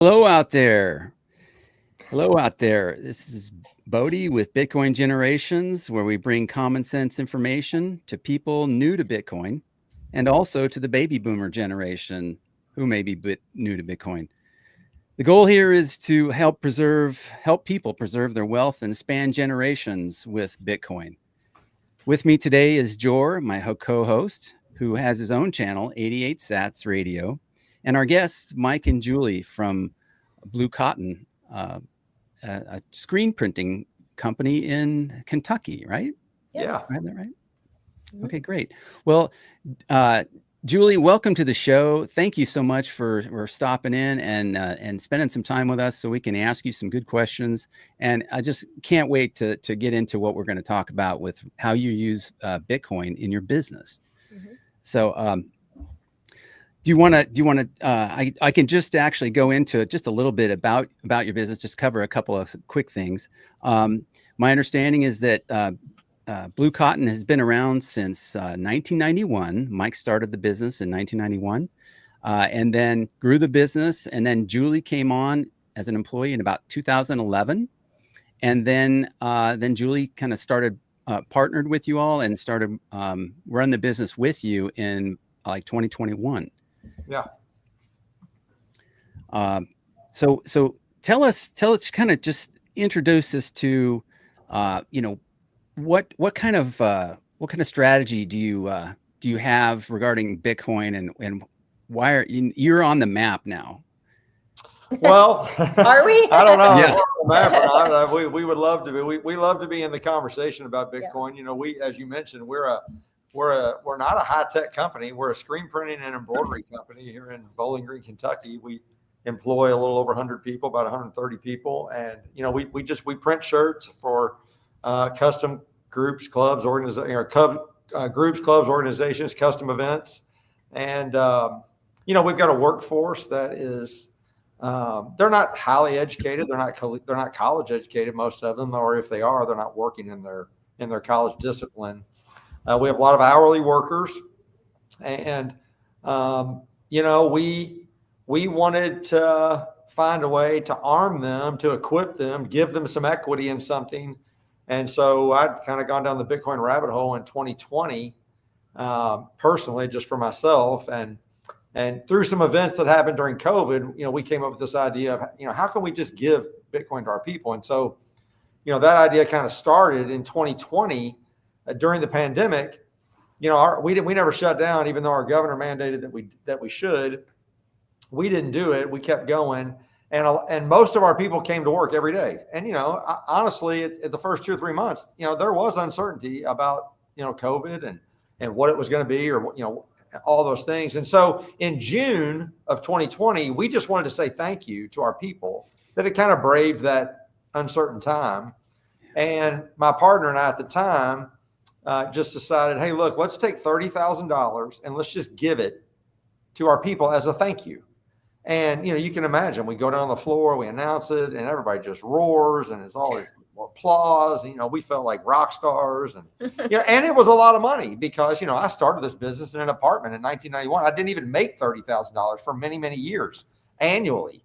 Hello out there. Hello out there. This is Bodie with Bitcoin Generations, where we bring common sense information to people new to Bitcoin and also to the baby boomer generation who may be new to Bitcoin. The goal here is to help people preserve their wealth and span generations with Bitcoin. With me today is Jor, my co-host, who has his own channel, 88 Sats Radio, and our guests, Mike and Julie from Blue Cotton, a screen printing company in Kentucky, right? Yes. I have that right? Okay, great. Well, Julie, welcome to the show. Thank you so much for stopping in and spending some time with us so we can ask you some good questions. And I just can't wait to get into what we're going to talk about with how you use Bitcoin in your business. Mm-hmm. So, do you want to, I can just actually go into just a little bit about your business, just cover a couple of quick things. My understanding is that Blue Cotton has been around since 1991. Mike started the business in 1991 and then grew the business. And then Julie came on as an employee in about 2011. And then Julie kind of started, partnered with you all and started run the business with you in like 2021. Yeah. So tell us, kind of just introduce us to, what kind of strategy do you have regarding Bitcoin and why you're on the map now? Well, are we? I don't know. Yeah. If we're on the map or not. We would love to be. We love to be in the conversation about Bitcoin. Yeah. You know, we, as you mentioned, we're not a high-tech company. We're a screen printing and embroidery company here in Bowling Green, Kentucky. We employ a little over 100 people, about 130 people, and you know, we print shirts for custom groups, clubs, organizations, custom events, and you know, we've got a workforce that is they're not highly educated, they're not college educated, most of them, or if they are, they're not working in their college discipline. We have a lot of hourly workers, and you know, we wanted to find a way to arm them, to equip them, give them some equity in something. And so I'd kind of gone down the Bitcoin rabbit hole in 2020, personally, just for myself, and through some events that happened during COVID, you know, we came up with this idea of, you know, how can we just give Bitcoin to our people? And so, you know, that idea kind of started in 2020 during the pandemic. You know, we never shut down, even though our governor mandated that we should. We didn't do it. We kept going. And most of our people came to work every day. And, you know, honestly, at the first 2 or 3 months, you know, there was uncertainty about, you know, COVID and what it was going to be, or, you know, all those things. And so in June of 2020, we just wanted to say thank you to our people that had kind of braved that uncertain time. And my partner and I at the time just decided, hey, look, let's take $30,000 and let's just give it to our people as a thank you. And, you know, you can imagine, we go down the floor, we announce it, and everybody just roars, and it's all this applause. And, you know, we felt like rock stars, and, you know, and it was a lot of money because, you know, I started this business in an apartment in 1991. I didn't even make $30,000 for many, many years annually.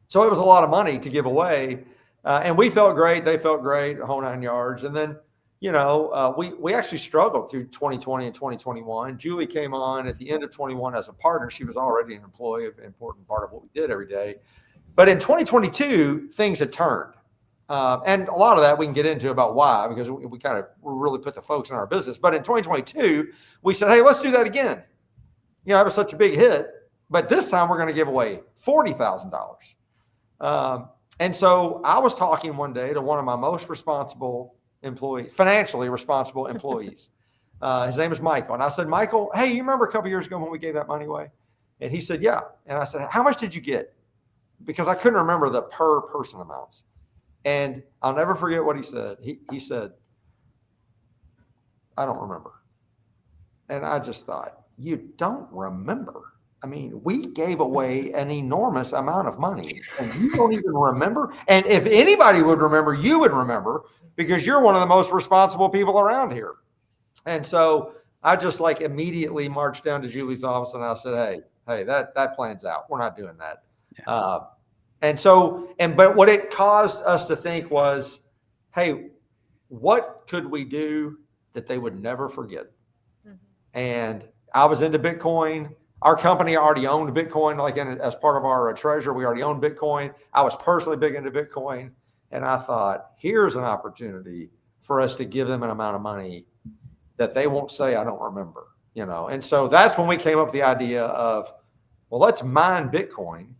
So it was a lot of money to give away. And we felt great. They felt great, the whole 9 yards. And then, you know, we actually struggled through 2020 and 2021. Julie came on at the end of 21 as a partner. She was already an employee, an important part of what we did every day. But in 2022, things had turned. And a lot of that we can get into about why, because we kind of really put the focus on our business. But in 2022, we said, hey, let's do that again. You know, it was such a big hit. But this time we're going to give away $40,000. And so I was talking one day to one of my most financially responsible employees. His name is Michael. And I said, Michael, hey, you remember a couple of years ago when we gave that money away? And he said, yeah. And I said, how much did you get? Because I couldn't remember the per person amounts. And I'll never forget what he said. He said, I don't remember. And I just thought, you don't remember? I mean, we gave away an enormous amount of money and you don't even remember. And if anybody would remember, you would remember, because you're one of the most responsible people around here. And so I just like immediately marched down to Julie's office and I said, hey, that plan's out. We're not doing that. Yeah. But what it caused us to think was, hey, what could we do that they would never forget? Mm-hmm. And I was into Bitcoin. Our company already owned Bitcoin, as part of our treasurer, we already owned Bitcoin. I was personally big into Bitcoin. And I thought, here's an opportunity for us to give them an amount of money that they won't say, I don't remember, And so that's when we came up with the idea of, well, let's mine Bitcoin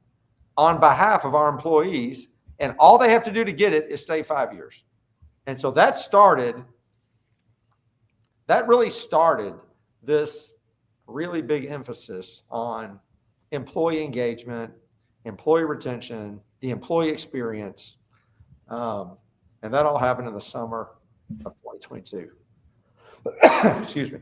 on behalf of our employees. And all they have to do to get it is stay 5 years. And so that really started this really big emphasis on employee engagement, employee retention, the employee experience. And that all happened in the summer of 2022. Excuse me.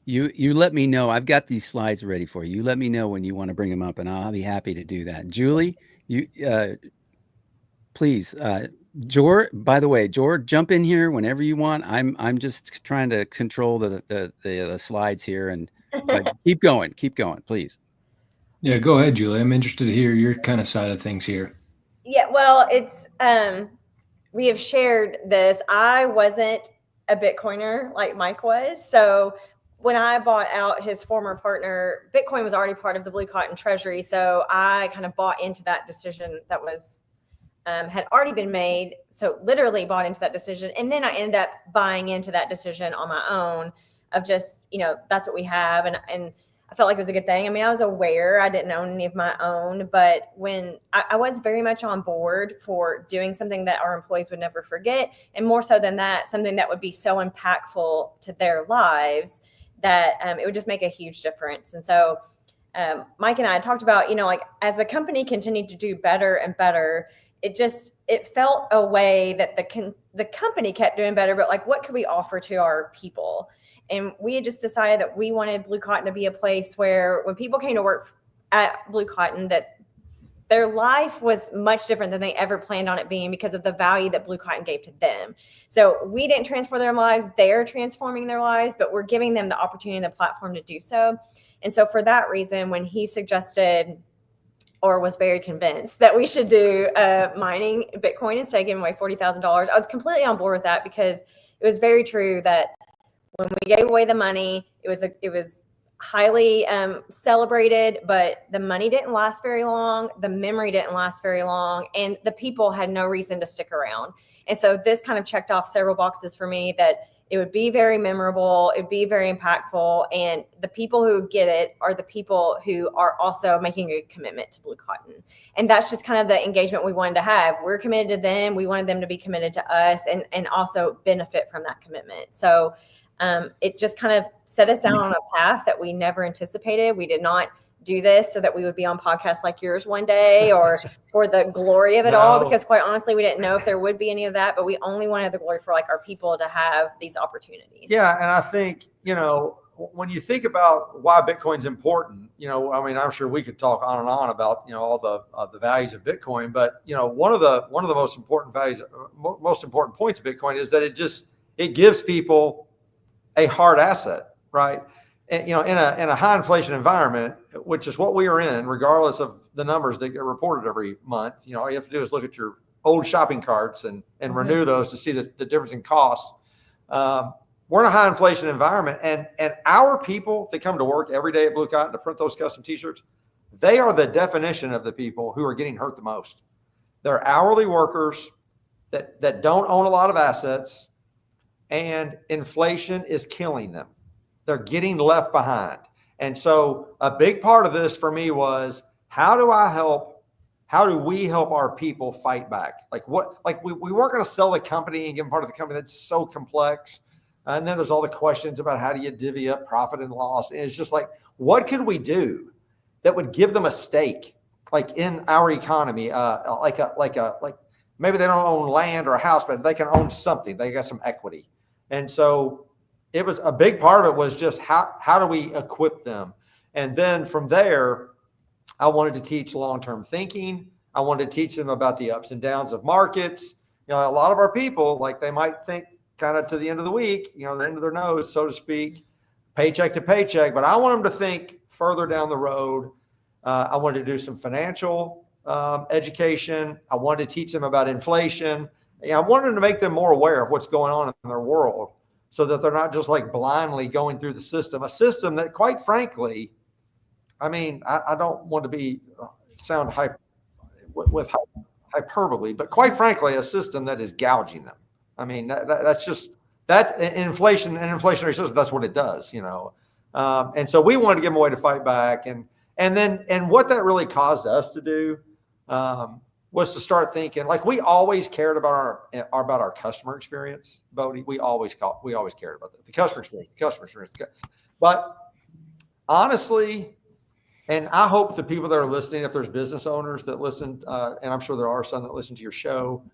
You let me know. I've got these slides ready for you. You let me know when you want to bring them up, and I'll be happy to do that. Julie, please, George. By the way, George, jump in here whenever you want. I'm just trying to control the slides here, and keep going, please. Yeah, go ahead, Julie. I'm interested to hear your kind of side of things here. Yeah, well, it's we have shared this. I wasn't a Bitcoiner like Mike was, so when I bought out his former partner, Bitcoin was already part of the Blue Cotton Treasury. So I kind of bought into that decision that was had already been made. So literally bought into that decision. And then I ended up buying into that decision on my own of just, that's what we have. And I felt like it was a good thing. I mean, I was aware I didn't own any of my own, but when I was very much on board for doing something that our employees would never forget. And more so than that, something that would be so impactful to their lives that it would just make a huge difference. And so Mike and I talked about, as the company continued to do better and better, it felt a way that the company kept doing better, but what could we offer to our people? And we had just decided that we wanted Blue Cotton to be a place where when people came to work at Blue Cotton, that their life was much different than they ever planned on it being because of the value that Blue Cotton gave to them. So we didn't transform their lives, they're transforming their lives, but we're giving them the opportunity and the platform to do so. And so for that reason, when he suggested or was very convinced that we should do mining Bitcoin instead of giving away $40,000, I was completely on board with that because it was very true that when we gave away the money, it was highly celebrated, but the money didn't last very long. The memory didn't last very long, and the people had no reason to stick around. And so this kind of checked off several boxes for me that it would be very memorable, it'd be very impactful, and the people who get it are the people who are also making a commitment to Blue Cotton. And that's just kind of the engagement we wanted to have. We're committed to them. We wanted them to be committed to us and also benefit from that commitment. So it just kind of set us down on a path that we never anticipated. We did not do this so that we would be on podcasts like yours one day or for the glory of it all, because quite honestly, we didn't know if there would be any of that, but we only wanted the glory for our people to have these opportunities. Yeah. And I think, when you think about why Bitcoin's important, I'm sure we could talk on and on about, all the values of Bitcoin, but, one of the most important values, most important points of Bitcoin is that it gives people a hard asset, right? And, in a high inflation environment, which is what we are in, regardless of the numbers that get reported every month, all you have to do is look at your old shopping carts and renew those to see the difference in costs. We're in a high inflation environment, and our people that come to work every day at Blue Cotton to print those custom t-shirts, they are the definition of the people who are getting hurt the most. They're hourly workers that don't own a lot of assets, and inflation is killing them. They're getting left behind. And so a big part of this for me was, how do we help our people fight back? We weren't going to sell the company and give them part of the company. That's so complex. And then there's all the questions about how do you divvy up profit and loss? And it's just what could we do that would give them a stake, in our economy? Maybe they don't own land or a house, but they can own something. They got some equity. And so it was a big part of it was just how do we equip them? And then from there, I wanted to teach long-term thinking. I wanted to teach them about the ups and downs of markets. A lot of our people, they might think kind of to the end of the week, the end of their nose, so to speak, paycheck to paycheck. But I want them to think further down the road I wanted to do some financial education. I wanted to teach them about inflation. I wanted to make them more aware of what's going on in their world so that they're not just like blindly going through the system, a system that, quite frankly, I mean, I don't want to be sound with hyperbole, but quite frankly, a system that is gouging them. I mean, that's just, that's inflation and inflationary system. That's what it does, you know? And so we wanted to give them a way to fight back. And what that really caused us to do was to start thinking, like, we always cared about our customer experience, Bodie. We always cared about that. The customer experience. But honestly, and I hope the people that are listening, if there's business owners that listen, and I'm sure there are some that listen to your show,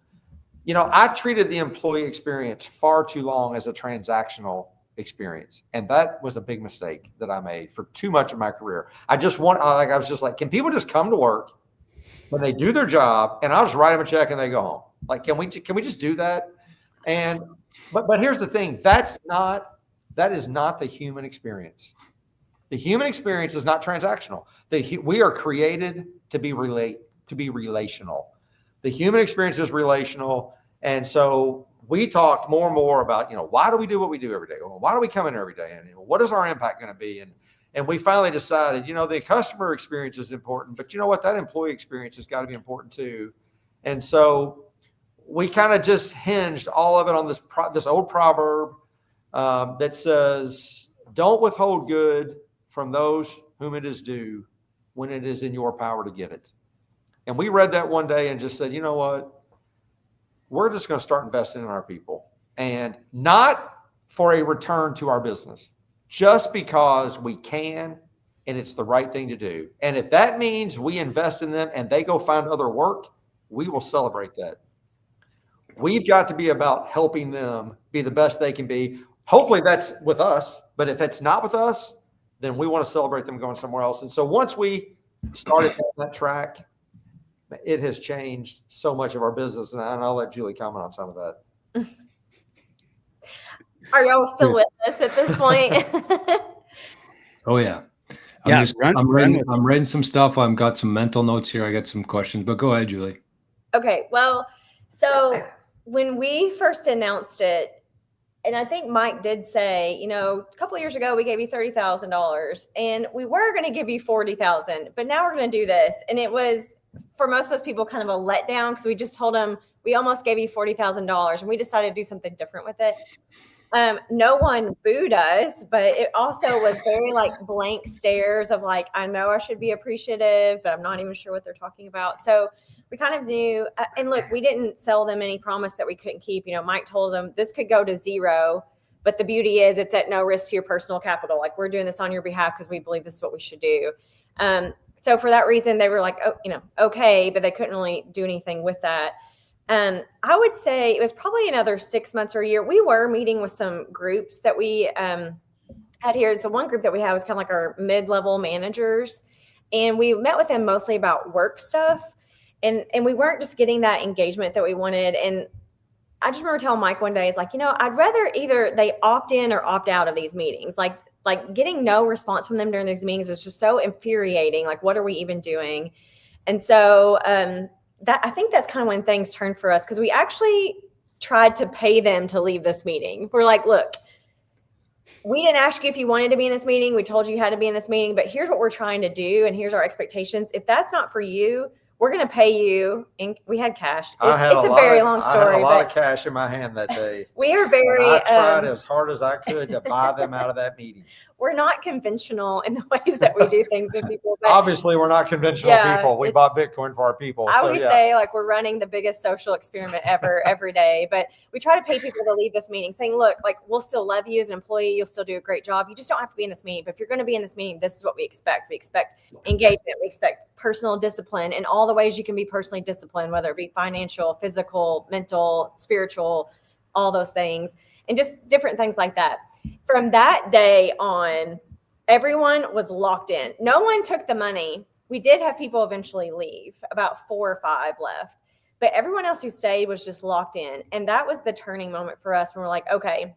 you know, I treated the employee experience far too long as a transactional experience. And that was a big mistake that I made for too much of my career. I was just like, can people just come to work when they do their job and I'll just write them a check and they go home? Like, can we just do that? And, but here's the thing, that is not the human experience. The human experience is not transactional. We are created to be relational. The human experience is relational. And so we talked more and more about, you know, why do we do what we do every day? Well, why do we come in every day? And what is our impact going to be? And we finally decided, you know, the customer experience is important, but you know what? That employee experience has got to be important too. And so we kind of just hinged all of it on this old proverb that says, don't withhold good from those whom it is due when it is in your power to give it. And we read that one day and just said, you know what? We're just going to start investing in our people, and not for a return to our business, just because we can and it's the right thing to do. And if that means we invest in them and they go find other work, we will celebrate that. We've got to be about helping them be the best they can be. Hopefully that's with us, but if it's not with us, then we want to celebrate them going somewhere else. And so once we started on that track, it has changed so much of our business. And I'll let Julie comment on some of that. Are y'all still with us at this point? Oh yeah. I'm reading some stuff. I've got some mental notes here. I got some questions, but go ahead, Julie. Okay. Well, so when we first announced it, and I think Mike did say, you know, a couple of years ago, we gave you $30,000 and we were going to give you $40,000, but now we're going to do this. And it was, for most of those people, kind of a letdown, because we just told them we almost gave you $40,000 and we decided to do something different with it. No one booed us, but it also was very like blank stares of like, I know I should be appreciative, but I'm not even sure what they're talking about. So we kind of knew, and look, we didn't sell them any promise that we couldn't keep. You know, Mike told them this could go to zero, but the beauty is it's at no risk to your personal capital. Like, we're doing this on your behalf because we believe this is what we should do. So for that reason, they were like, oh, you know, okay, but they couldn't really do anything with that. I would say it was probably another 6 months or a year. We were meeting with some groups that we had here. So one group that we have is kind of like our mid-level managers. And we met with them mostly about work stuff. And we weren't just getting that engagement that we wanted. And I just remember telling Mike one day, it's like, you know, I'd rather either they opt in or opt out of these meetings. Like getting no response from them during these meetings is just so infuriating. Like, what are we even doing? And so that I think that's kind of when things turned for us, because we actually tried to pay them to leave this meeting. We're like, look, we didn't ask you if you wanted to be in this meeting. We told you you had to be in this meeting, but here's what we're trying to do. And here's our expectations. If that's not for you, we're going to pay you. And we had cash. It's a very long story. I had a lot of cash in my hand that day. We are very. I tried as hard as I could to buy them out of that meeting. We're not conventional in the ways that we do things with people. But obviously, we're not conventional people. We bought Bitcoin for our people. I always say, like, we're running the biggest social experiment ever every day. But we try to pay people to leave this meeting saying, look, like, we'll still love you as an employee. You'll still do a great job. You just don't have to be in this meeting. But if you're going to be in this meeting, this is what we expect. We expect engagement. We expect personal discipline in all the ways you can be personally disciplined, whether it be financial, physical, mental, spiritual, all those things, and just different things like that. From that day on, everyone was locked in. No one took the money. We did have people eventually leave, about 4 or 5 left, but everyone else who stayed was just locked in. And that was the turning moment for us when we're like, okay,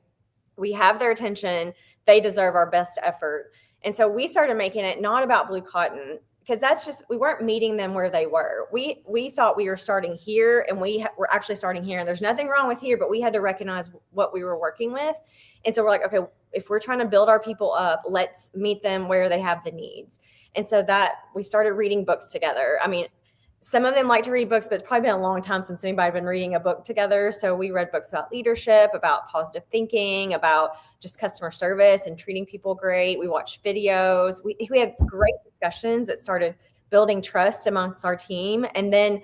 we have their attention. They deserve our best effort. And so we started making it not about Blue Cotton, because that's just, we weren't meeting them where they were. We thought we were starting here, and were actually starting here, and there's nothing wrong with here, but we had to recognize what we were working with. And so we're like, okay, if we're trying to build our people up, let's meet them where they have the needs. And so that we started reading books together. I mean, some of them like to read books, but it's probably been a long time since anybody had been reading a book together. So we read books about leadership, about positive thinking, about just customer service and treating people great. We watched videos. We had great discussions that started building trust amongst our team. And then,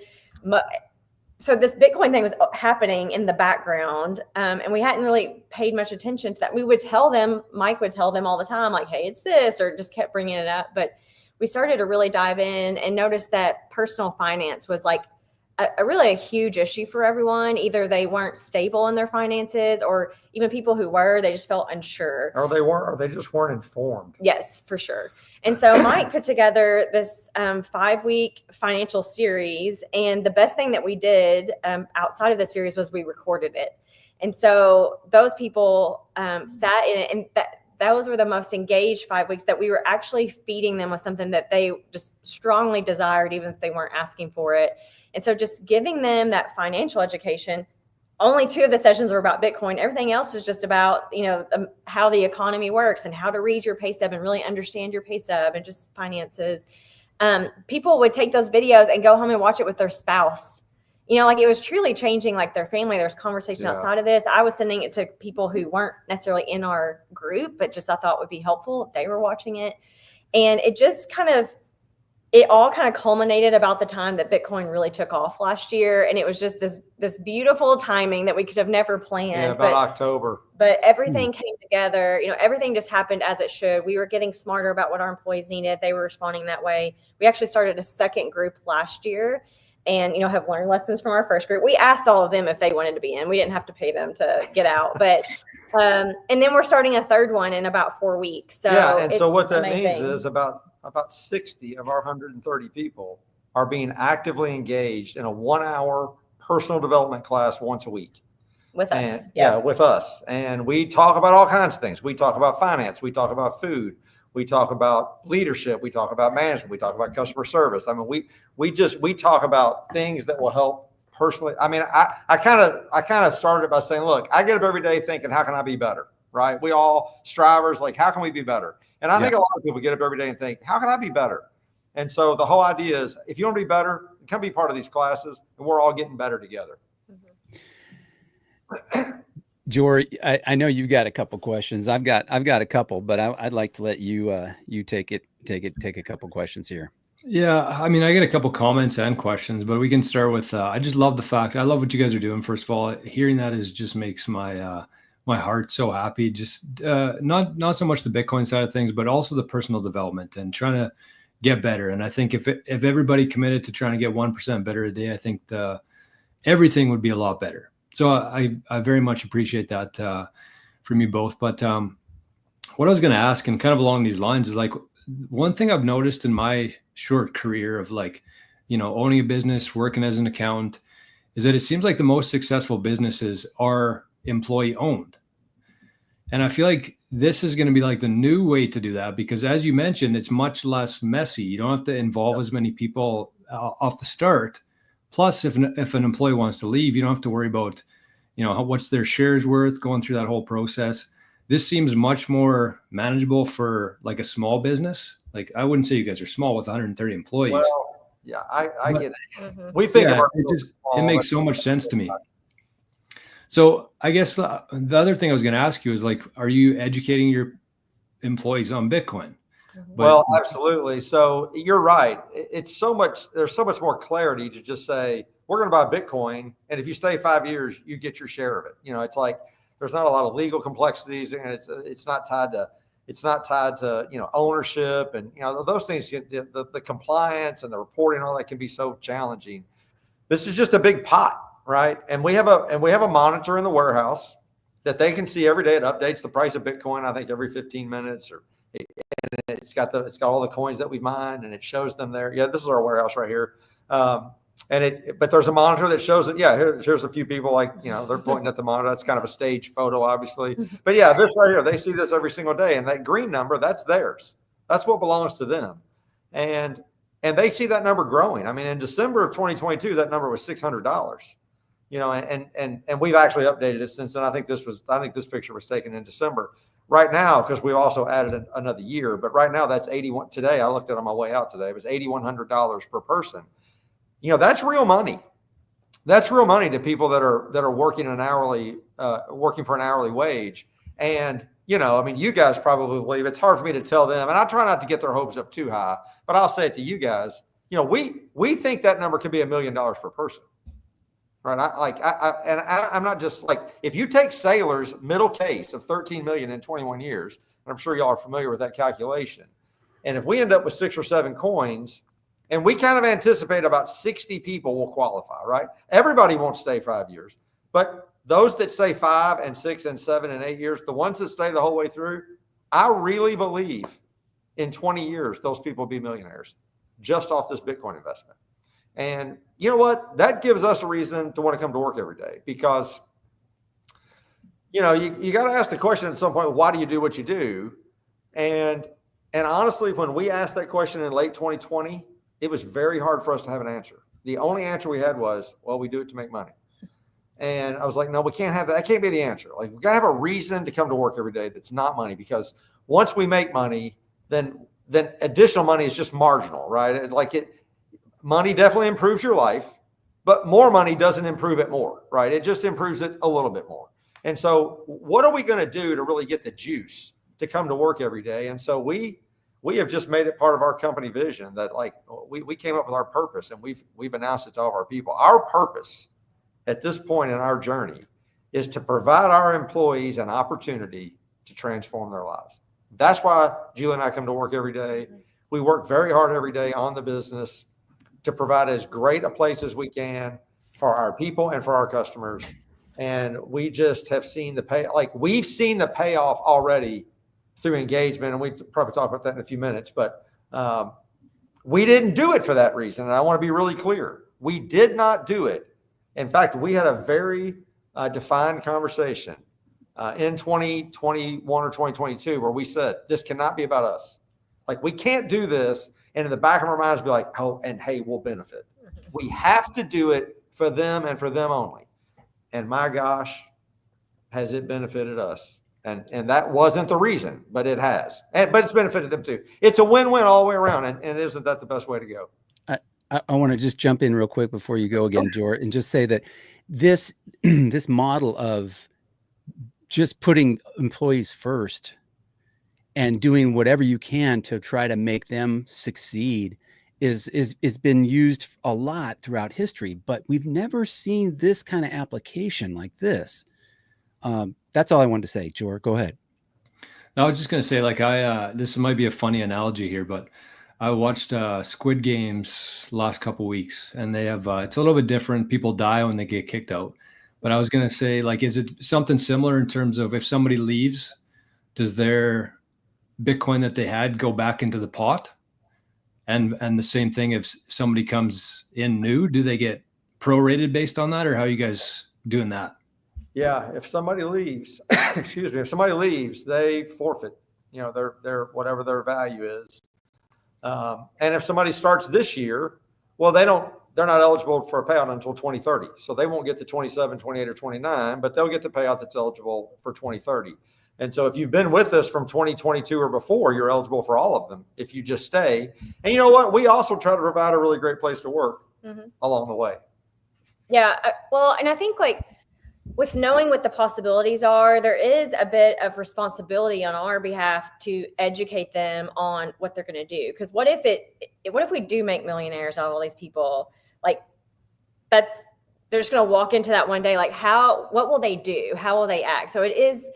so this Bitcoin thing was happening in the background, and we hadn't really paid much attention to that. We would tell them, Mike would tell them all the time, like, hey, it's this, or just kept bringing it up. But we started to really dive in and notice that personal finance was like a really huge issue for everyone. Either they weren't stable in their finances, or even people who were, they just felt unsure. Or they just weren't informed. Yes, for sure. And so Mike put together this 5-week financial series. And the best thing that we did outside of the series was we recorded it. And so those people sat in it, and those were the most engaged 5 weeks, that we were actually feeding them with something that they just strongly desired, even if they weren't asking for it. And so just giving them that financial education. Only 2 of the sessions were about Bitcoin. Everything else was just about, how the economy works and how to read your pay stub and really understand your pay stub and just finances. People would take those videos and go home and watch it with their spouse. Like it was truly changing like their family. There's conversation outside of this. I was sending it to people who weren't necessarily in our group, but just I thought would be helpful if they were watching it. And it just it all kind of culminated about the time that Bitcoin really took off last year. And it was just this beautiful timing that we could have never planned. Yeah, about October. But everything came together. Everything just happened as it should. We were getting smarter about what our employees needed. They were responding that way. We actually started a second group last year, and have learned lessons from our first group. We asked all of them if they wanted to be in. We didn't have to pay them to get out, but and then we're starting a third one in about 4 weeks. So yeah, and so what that amazing. means is about 60 of our 130 people are being actively engaged in a 1-hour personal development class once a week with us. And, yeah, with us. And we talk about all kinds of things. We talk about finance. We talk about food. We talk about leadership. We talk about management. We talk about customer service. I mean, we talk about things that will help personally. I mean, I kind of started by saying, look, I get up every day thinking, how can I be better? Right? We all strivers, like, how can we be better? And I think a lot of people get up every day and think, how can I be better? And so the whole idea is, if you want to be better, come be part of these classes, and we're all getting better together. Jory, I know you've got a couple questions. I've got a couple, but I'd like to let you take a couple questions here. Yeah, I mean, I get a couple comments and questions, but we can start with. I just love the fact. I love what you guys are doing. First of all, hearing that just makes my heart so happy. Just not so much the Bitcoin side of things, but also the personal development and trying to get better. And I think if everybody committed to trying to get 1% better a day, I think everything would be a lot better. So I very much appreciate that from you both. But what I was going to ask, and kind of along these lines, is like, one thing I've noticed in my short career of owning a business, working as an accountant, is that it seems like the most successful businesses are employee owned. And I feel like this is going to be like the new way to do that, because as you mentioned, it's much less messy. You don't have to involve as many people off the start. Plus, if an employee wants to leave, you don't have to worry about, what's their shares worth, going through that whole process. This seems much more manageable for like a small business. Like, I wouldn't say you guys are small with 130 employees. Well, yeah, I get it. We think of it makes so much sense to me. So I guess the other thing I was going to ask you is, like, are you educating your employees on Bitcoin? Well, absolutely. So you're right. There's so much more clarity to just say, we're going to buy Bitcoin, and if you stay 5 years, you get your share of it. It's like, there's not a lot of legal complexities, and it's not tied to ownership, and those things. The compliance and the reporting, all that can be so challenging. This is just a big pot, right? And we have a monitor in the warehouse that they can see every day. It updates the price of Bitcoin, I think, every 15 minutes, and it's got all the coins that we've mined, and it shows them there. Yeah, this is our warehouse right here. But there's a monitor that shows that, here's a few people, they're pointing at the monitor. That's kind of a stage photo, obviously. But yeah, this right here, they see this every single day. And that green number, that's theirs. That's what belongs to them. And and they see that number growing. I mean, in December of 2022, that number was $600. You know, and we've actually updated it since then. I think this picture was taken in December. Right now, because we also added another year, but right now that's 81. Today, I looked at it on my way out today. It was $8,100 per person. You know, that's real money. That's real money to people that are working working for an hourly wage. And, you know, I mean, you guys probably believe, it's hard for me to tell them, and I try not to get their hopes up too high, but I'll say it to you guys. You know, we think that number could be $1 million per person. Right. I'm not just like, if you take Sailor's middle case of 13 million in 21 years, and I'm sure y'all are familiar with that calculation. And if we end up with 6 or 7 coins, and we kind of anticipate about 60 people will qualify, right? Everybody won't stay 5 years, but those that stay 5 and 6 and 7 and 8 years, the ones that stay the whole way through, I really believe in 20 years, those people will be millionaires just off this Bitcoin investment. And you know what? That gives us a reason to want to come to work every day, because, you know, you got to ask the question at some point, why do you do what you do? And honestly, when we asked that question in late 2020, it was very hard for us to have an answer. The only answer we had was, well, we do it to make money. And I was like, no, we can't have that. That can't be the answer. Like, we got to have a reason to come to work every day that's not money, because once we make money, then additional money is just marginal, right? Money definitely improves your life, but more money doesn't improve it more, right? It just improves it a little bit more. And so what are we going to do to really get the juice to come to work every day? And so we have just made it part of our company vision that, like, we came up with our purpose, and we've announced it to all of our people. Our purpose at this point in our journey is to provide our employees an opportunity to transform their lives. That's why Julie and I come to work every day. We work very hard every day on the business to provide as great a place as we can for our people and for our customers. And we just have seen we've seen the payoff already through engagement. And we probably talk about that in a few minutes, but we didn't do it for that reason. And I want to be really clear. We did not do it. In fact, we had a very defined conversation in 2021 or 2022 where we said, this cannot be about us. Like, we can't do this and in the back of our minds be like, oh, and hey, we'll benefit. We have to do it for them and for them only. And my gosh, has it benefited us? And that wasn't the reason, but it has. But it's benefited them too. It's a win-win all the way around. And isn't that the best way to go? I want to just jump in real quick before you go again, Jor, and just say that this model of just putting employees first and doing whatever you can to try to make them succeed is been used a lot throughout history, but we've never seen this kind of application like this. That's all I wanted to say. Jor, go ahead. I was just going to say, like, this might be a funny analogy here, but I watched Squid Games last couple weeks, and they have it's a little bit different. People die when they get kicked out. But I was going to say, like, is it something similar in terms of if somebody leaves, does their Bitcoin that they had go back into the pot? And the same thing if somebody comes in new, do they get prorated based on that, or how are you guys doing that? Yeah, if somebody leaves, if somebody leaves, they forfeit, you know, their whatever their value is. And if somebody starts this year, well, they're not eligible for a payout until 2030. So they won't get the 27, 28, or 29, but they'll get the payout that's eligible for 2030. And so if you've been with us from 2022 or before, you're eligible for all of them if you just stay. And you know what? We also try to provide a really great place to work along the way. Yeah. Well, and I think, like, with knowing what the possibilities are, there is a bit of responsibility on our behalf to educate them on what they're going to do. Because what if we do make millionaires out of all these people? Like, they're just going to walk into that one day. Like, what will they do? How will they act? So it is,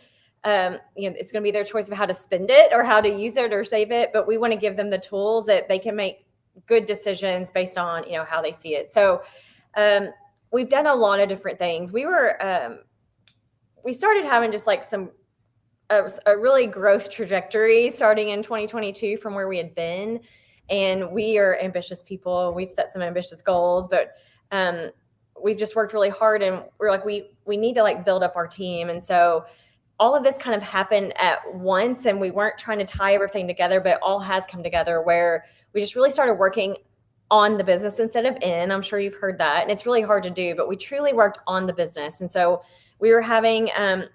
it's going to be their choice of how to spend it or how to use it or save it. But we want to give them the tools that they can make good decisions based on, how they see it. So, we've done a lot of different things. We started having just like a really growth trajectory starting in 2022 from where we had been. And we are ambitious people. We've set some ambitious goals, but we've just worked really hard, and we're like, we need to like build up our team. And so all of this kind of happened at once, and we weren't trying to tie everything together, but it all has come together where we just really started working on the business instead of in. I'm sure you've heard that. And it's really hard to do, but we truly worked on the business. And so we were having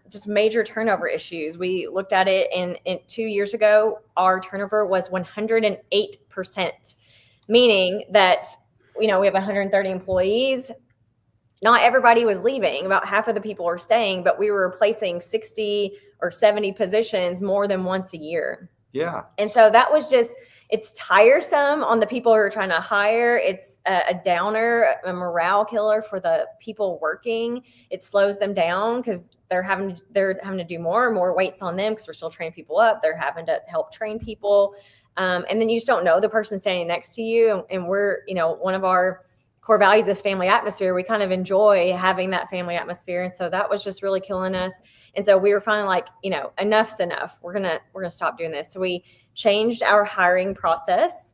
just major turnover issues. We looked at it, and 2 years ago, our turnover was 108%, meaning that, we have 130 employees. Not everybody was leaving. About half of the people were staying, but we were replacing 60 or 70 positions more than once a year. Yeah. And so that was just, it's tiresome on the people who are trying to hire. It's a downer, a morale killer for the people working. It slows them down because they're having to do more and more weights on them because we're still training people up. They're having to help train people. And then you just don't know the person standing next to you. And we're, one of our core values is family atmosphere. We kind of enjoy having that family atmosphere. And so that was just really killing us. And so we were finally like, enough's enough. We're going to stop doing this. So we changed our hiring process.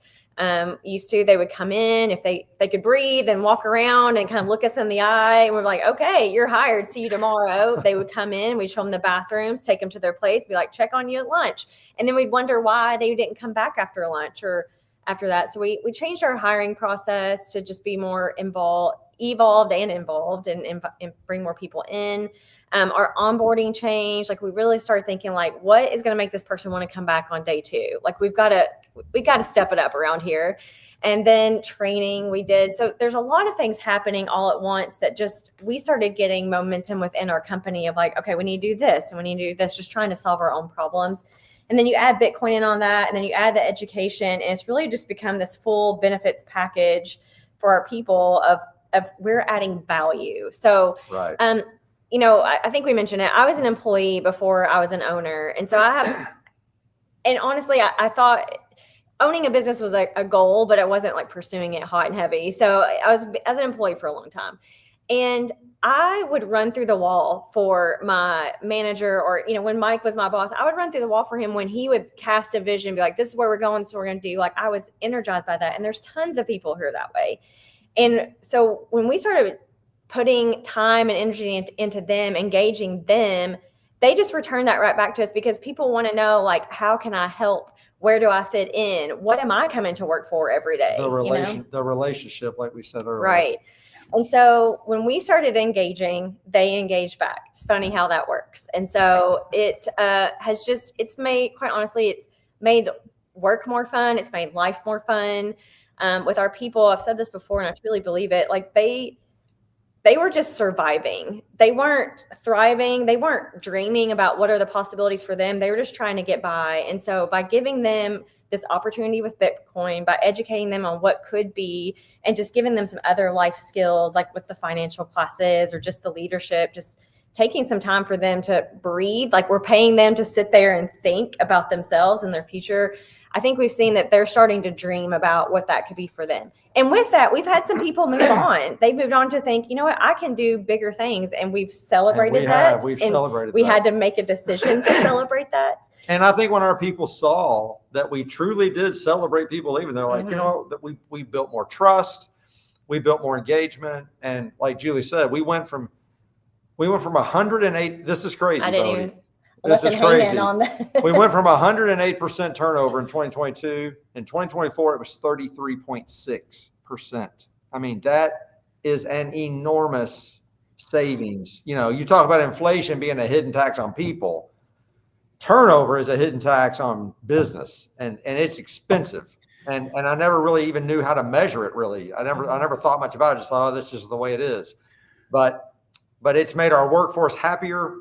Used to, they would come in if they could breathe and walk around and kind of look us in the eye. And we're like, okay, you're hired. See you tomorrow. They would come in, we'd show them the bathrooms, take them to their place, be like, check on you at lunch. And then we'd wonder why they didn't come back after lunch or after that. So we changed our hiring process to just be more evolved and involved and bring more people in. Our onboarding changed. Like we really started thinking like, what is going to make this person want to come back on day 2? Like we got to step it up around here. And then training we did. So there's a lot of things happening all at once that just, we started getting momentum within our company of like, okay, we need to do this and we need to do this, just trying to solve our own problems. And then you add Bitcoin in on that, and then you add the education, and it's really just become this full benefits package for our people of we're adding value. So, Right. I think we mentioned it. I was an employee before I was an owner. And so and honestly, I thought owning a business was a goal, but I wasn't like pursuing it hot and heavy. So I was as an employee for a long time. And I would run through the wall for my manager, or, when Mike was my boss, I would run through the wall for him when he would cast a vision, be like, this is where we're going. This is what we're going to do. Like I was energized by that. And there's tons of people who are that way. And so when we started putting time and energy into them, engaging them, they just return that right back to us because people want to know, like, how can I help? Where do I fit in? What am I coming to work for every day? The relationship, like we said earlier. Right. And so when we started engaging, they engaged back. It's funny how that works. And so it it's made work more fun. It's made life more fun with our people. I've said this before and I truly believe it. Like they were just surviving. They weren't thriving. They weren't dreaming about what are the possibilities for them. They were just trying to get by. And so by giving them this opportunity with Bitcoin, by educating them on what could be, and just giving them some other life skills, like with the financial classes or just the leadership, just taking some time for them to breathe, like we're paying them to sit there and think about themselves and their future. I think we've seen that they're starting to dream about what that could be for them. And with that, we've had some people move on. They've moved on to think, you know what, I can do bigger things. And we've celebrated that. We've celebrated we that. had to make a decision to celebrate that. And I think when our people saw that we truly did celebrate people leaving, they're like, that we built more trust, we built more engagement. And like Julie said, we went from 108. This is crazy. I didn't even This is crazy. On that. We went from 108% turnover in 2022. In 2024, it was 33.6%. I mean, that is an enormous savings. You talk about inflation being a hidden tax on people. Turnover is a hidden tax on business, and it's expensive. And I never really even knew how to measure it. Really, I never thought much about it. I just thought, oh, this is the way it is. But it's made our workforce happier.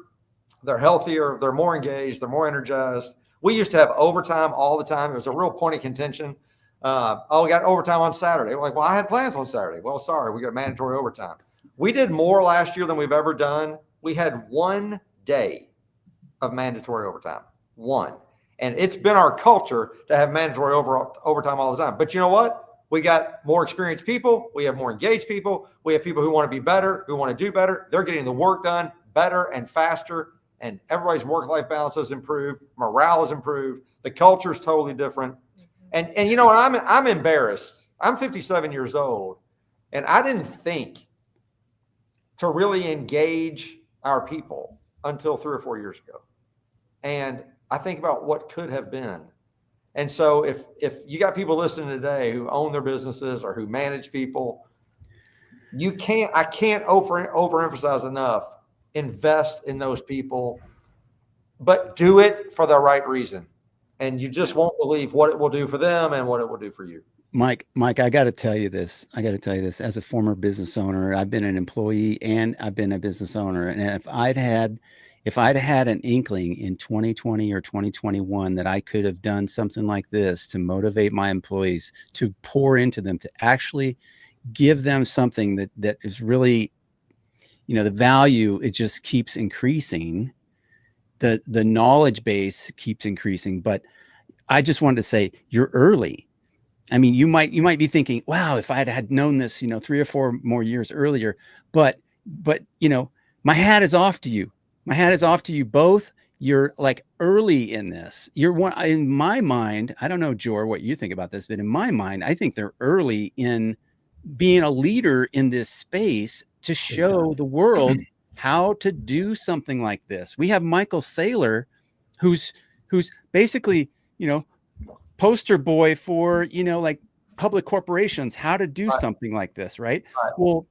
They're healthier. They're more engaged. They're more energized. We used to have overtime all the time. It was a real point of contention. We got overtime on Saturday. We're like, well, I had plans on Saturday. Well, sorry, we got mandatory overtime. We did more last year than we've ever done. We had 1 day of mandatory overtime. 1. And it's been our culture to have mandatory overtime all the time. But you know what? We got more experienced people. We have more engaged people. We have people who want to be better, who want to do better. They're getting the work done better and faster. And everybody's work-life balance has improved. Morale has improved. The culture is totally different. And you know what? I'm embarrassed. I'm 57 years old, and I didn't think to really engage our people until 3 or 4 years ago. And I think about what could have been. And so if you got people listening today who own their businesses or who manage people, I can't overemphasize enough, invest in those people, but do it for the right reason. And you just won't believe what it will do for them and what it will do for you. Mike, I got to tell you this. As a former business owner, I've been an employee and I've been a business owner. And if I'd had an inkling in 2020 or 2021 that I could have done something like this to motivate my employees, to pour into them, to actually give them something that is really, the value, it just keeps increasing. The knowledge base keeps increasing. But I just wanted to say, you're early. I mean, you might be thinking, wow, if I had known this, 3 or 4 more years earlier, but my hat is off to you. My hat is off to you both. You're like early in this. You're one, in my mind, I don't know, Jor, what you think about this, but in my mind, I think they're early in being a leader in this space to show the world how to do something like this. We have Michael Saylor, who's basically, poster boy for, like public corporations, how to do something like this, right? Well,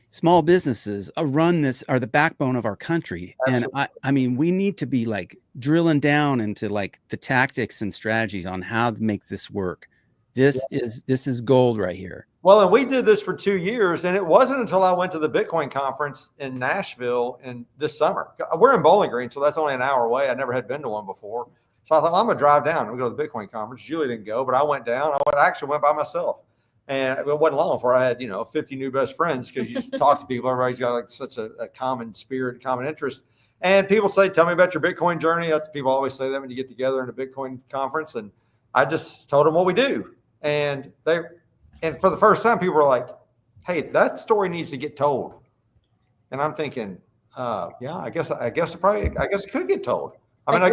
small businesses are the backbone of our country. Absolutely. And I mean, we need to be like drilling down into like the tactics and strategies on how to make this work. This is gold right here. Well, and we did this for 2 years, and it wasn't until I went to the Bitcoin conference in Nashville this summer. We're in Bowling Green, so that's only an hour away. I never had been to one before. So I thought, I'm going to drive down and go to the Bitcoin conference. Julie didn't go, but I went down. I actually went by myself. And it wasn't long before I had, 50 new best friends, because you just talk to people. Everybody's got like such a common spirit, common interest. And people say, tell me about your Bitcoin journey. People always say that when you get together in a Bitcoin conference. And I just told them what we do. And for the first time, people were like, hey, that story needs to get told. And I'm thinking, yeah, I guess it could get told. I mean, I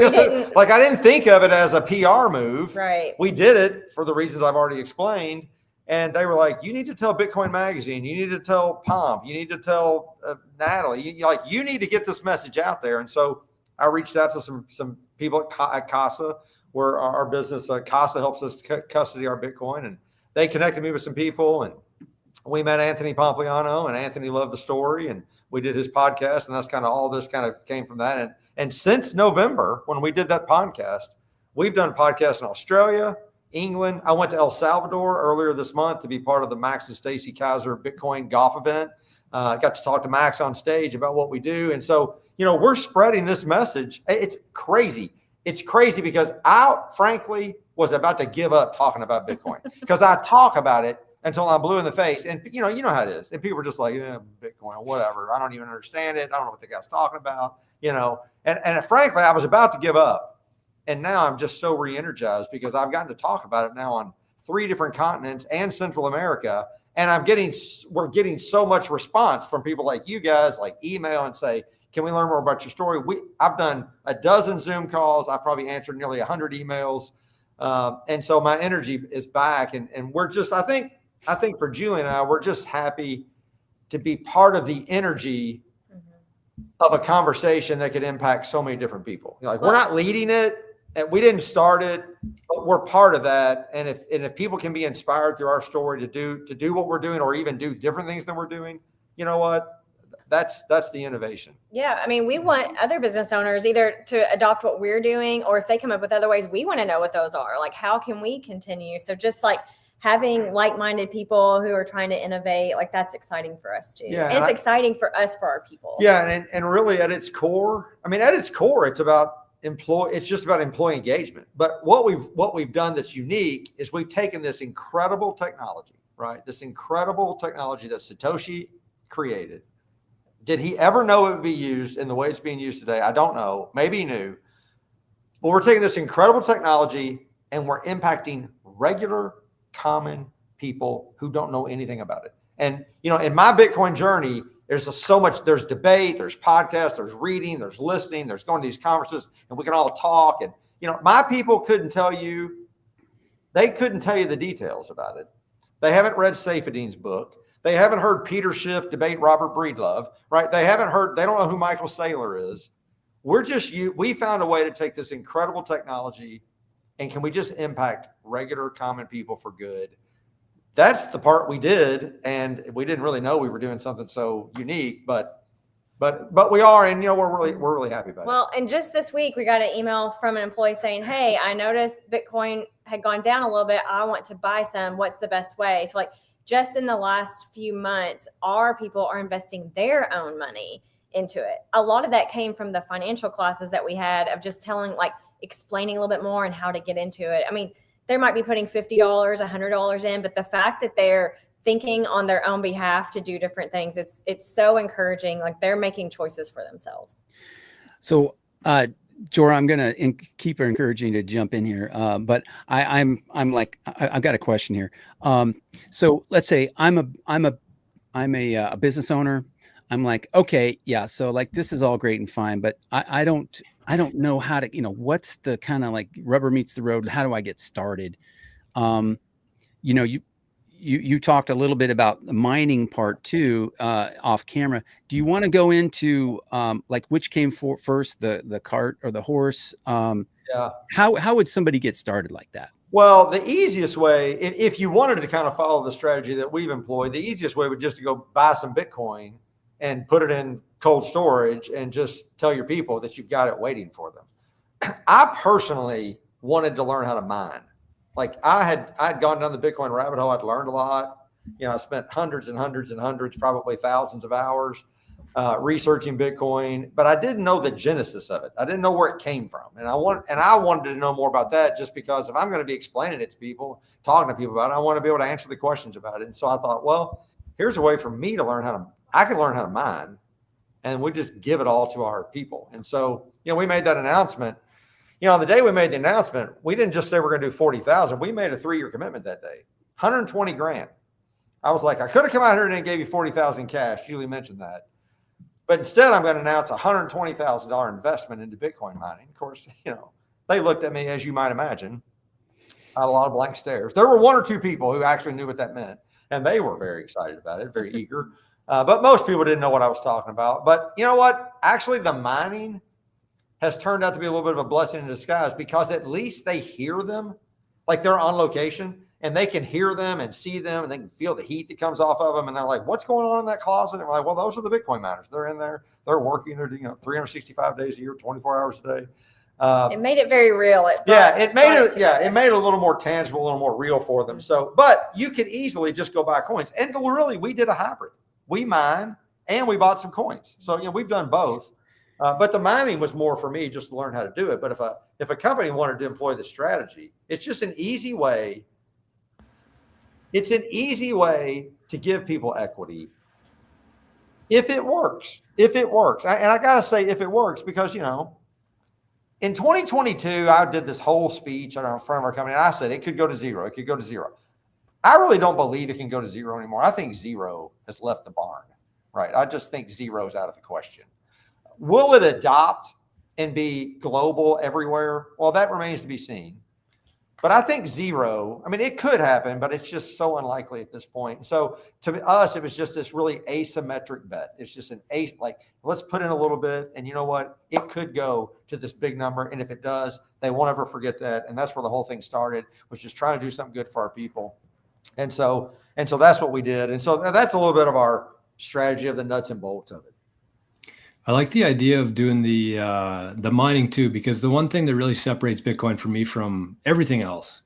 didn't think of it as a PR move. Right. We did it for the reasons I've already explained. And they were like, you need to tell Bitcoin Magazine. You need to tell Pomp. You need to tell Natalie. You need to get this message out there. And so I reached out to some people at Casa, where our business, Casa, helps us custody our Bitcoin. And they connected me with some people. And we met Anthony Pompliano, and Anthony loved the story. And we did his podcast. And that's kind of all this kind of came from that. And since November, when we did that podcast, we've done podcasts in Australia, England. I went to El Salvador earlier this month to be part of the Max and Stacy Kaiser Bitcoin golf event. Got to talk to Max on stage about what we do. And so, we're spreading this message. It's crazy. It's crazy because I frankly was about to give up talking about Bitcoin, because I talk about it until I'm blue in the face. And you know how it is. And people are just like, yeah, Bitcoin, whatever. I don't even understand it. I don't know what the guy's talking about, and frankly, I was about to give up. And now I'm just so re-energized because I've gotten to talk about it now on 3 different continents and Central America. And we're getting so much response from people like you guys, like email and say, can we learn more about your story? I've done a dozen Zoom calls. I've probably answered nearly 100 emails. And so my energy is back. And we're just, I think for Julie and I, we're just happy to be part of the energy of a conversation that could impact so many different people. We're not leading it. And we didn't start it, but we're part of that. And if people can be inspired through our story to do what we're doing, or even do different things than we're doing, you know what? That's the innovation. Yeah. I mean, we want other business owners either to adopt what we're doing, or if they come up with other ways, we want to know what those are. Like, how can we continue? So just like having like-minded people who are trying to innovate, like that's exciting for us too. Yeah, and it's exciting for us, for our people. Yeah. And really at its core, it's just about employee engagement. But what we've done that's unique is we've taken this incredible technology, right? This incredible technology that Satoshi created. Did he ever know it would be used in the way it's being used today? I don't know. Maybe he knew. But we're taking this incredible technology and we're impacting regular, common people who don't know anything about it. And, in my Bitcoin journey, there's there's debate, there's podcasts, there's reading, there's listening, there's going to these conferences, and we can all talk. And, my people couldn't tell you the details about it. They haven't read Saifedean's book. They haven't heard Peter Schiff debate Robert Breedlove, right? They don't know who Michael Saylor is. We found a way to take this incredible technology And can we just impact regular common people for good? That's the part we did. And we didn't really know we were doing something so unique, but we are, and we're really happy about it. Well, and just this week, we got an email from an employee saying, "Hey, I noticed Bitcoin had gone down a little bit. I want to buy some. What's the best way?" So like just in the last few months, our people are investing their own money into it. A lot of that came from the financial classes that we had of just explaining a little bit more and how to get into it. I mean, they might be putting $50, $100 in, but the fact that they're thinking on their own behalf to do different things, it's so encouraging. Like they're making choices for themselves. So, Jora, I'm gonna keep encouraging you to jump in here, but I've got a question here. So let's say I'm a business owner. I'm like, okay, yeah. So like this is all great and fine, but I don't know how to, what's the kind of like rubber meets the road. How do I get started? You talked a little bit about the mining part too, off camera. Do you want to go into like which came first, the cart or the horse? Yeah. How would somebody get started like that? Well, the easiest way, if you wanted to kind of follow the strategy that we've employed, the easiest way would just to go buy some Bitcoin and put it in cold storage and just tell your people that you've got it waiting for them. I personally wanted to learn how to mine. Like I had gone down the Bitcoin rabbit hole. I'd learned a lot. I spent hundreds and hundreds and hundreds, probably thousands of hours researching Bitcoin, but I didn't know the genesis of it. I didn't know where it came from. And I wanted to know more about that, just because if I'm going to be explaining it to people, talking to people about it, I want to be able to answer the questions about it. And so I thought, well, here's a way for me to learn I can learn how to mine, and we just give it all to our people. And so, we made that announcement. On the day we made the announcement, we didn't just say we're going to do 40,000. We made a 3-year commitment that day, 120 grand. I was like, I could have come out here and gave you 40,000 cash. Julie mentioned that. But instead, I'm going to announce a $120,000 investment into Bitcoin mining. Of course, they looked at me, as you might imagine. I had a lot of blank stares. There were 1 or 2 people who actually knew what that meant, and they were very excited about it, very eager. But most people didn't know what I was talking about. But you know what? Actually, the mining has turned out to be a little bit of a blessing in disguise, because at least they hear them, like they're on location and they can hear them and see them, and they can feel the heat that comes off of them. And they're like, what's going on in that closet? And we're like, well, those are the Bitcoin miners. They're in there. They're working. They're 365 days a year, 24 hours a day. It made it very real. It made it a little more tangible, a little more real for them. So, but you could easily just go buy coins. And really, we did a hybrid. We mine and we bought some coins. So, we've done both. But the mining was more for me just to learn how to do it. But if a company wanted to employ the strategy, it's just an easy way. It's an easy way to give people equity. If it works, and I got to say, if it works, because, in 2022, I did this whole speech in front of our company, and I said, it could go to zero. It could go to zero. I really don't believe it can go to zero anymore. I think zero has left the barn, right? I just think zero is out of the question. Will it adopt and be global everywhere? Well, that remains to be seen. But I think zero, it could happen, but it's just so unlikely at this point. So to us, it was just this really asymmetric bet. It's just let's put in a little bit, and you know what? It could go to this big number. And if it does, they won't ever forget that. And that's where the whole thing started, was just trying to do something good for our people. And so that's what we did. And so that's a little bit of our strategy, of the nuts and bolts of it. I like the idea of doing the mining too, because the one thing that really separates Bitcoin for me from everything else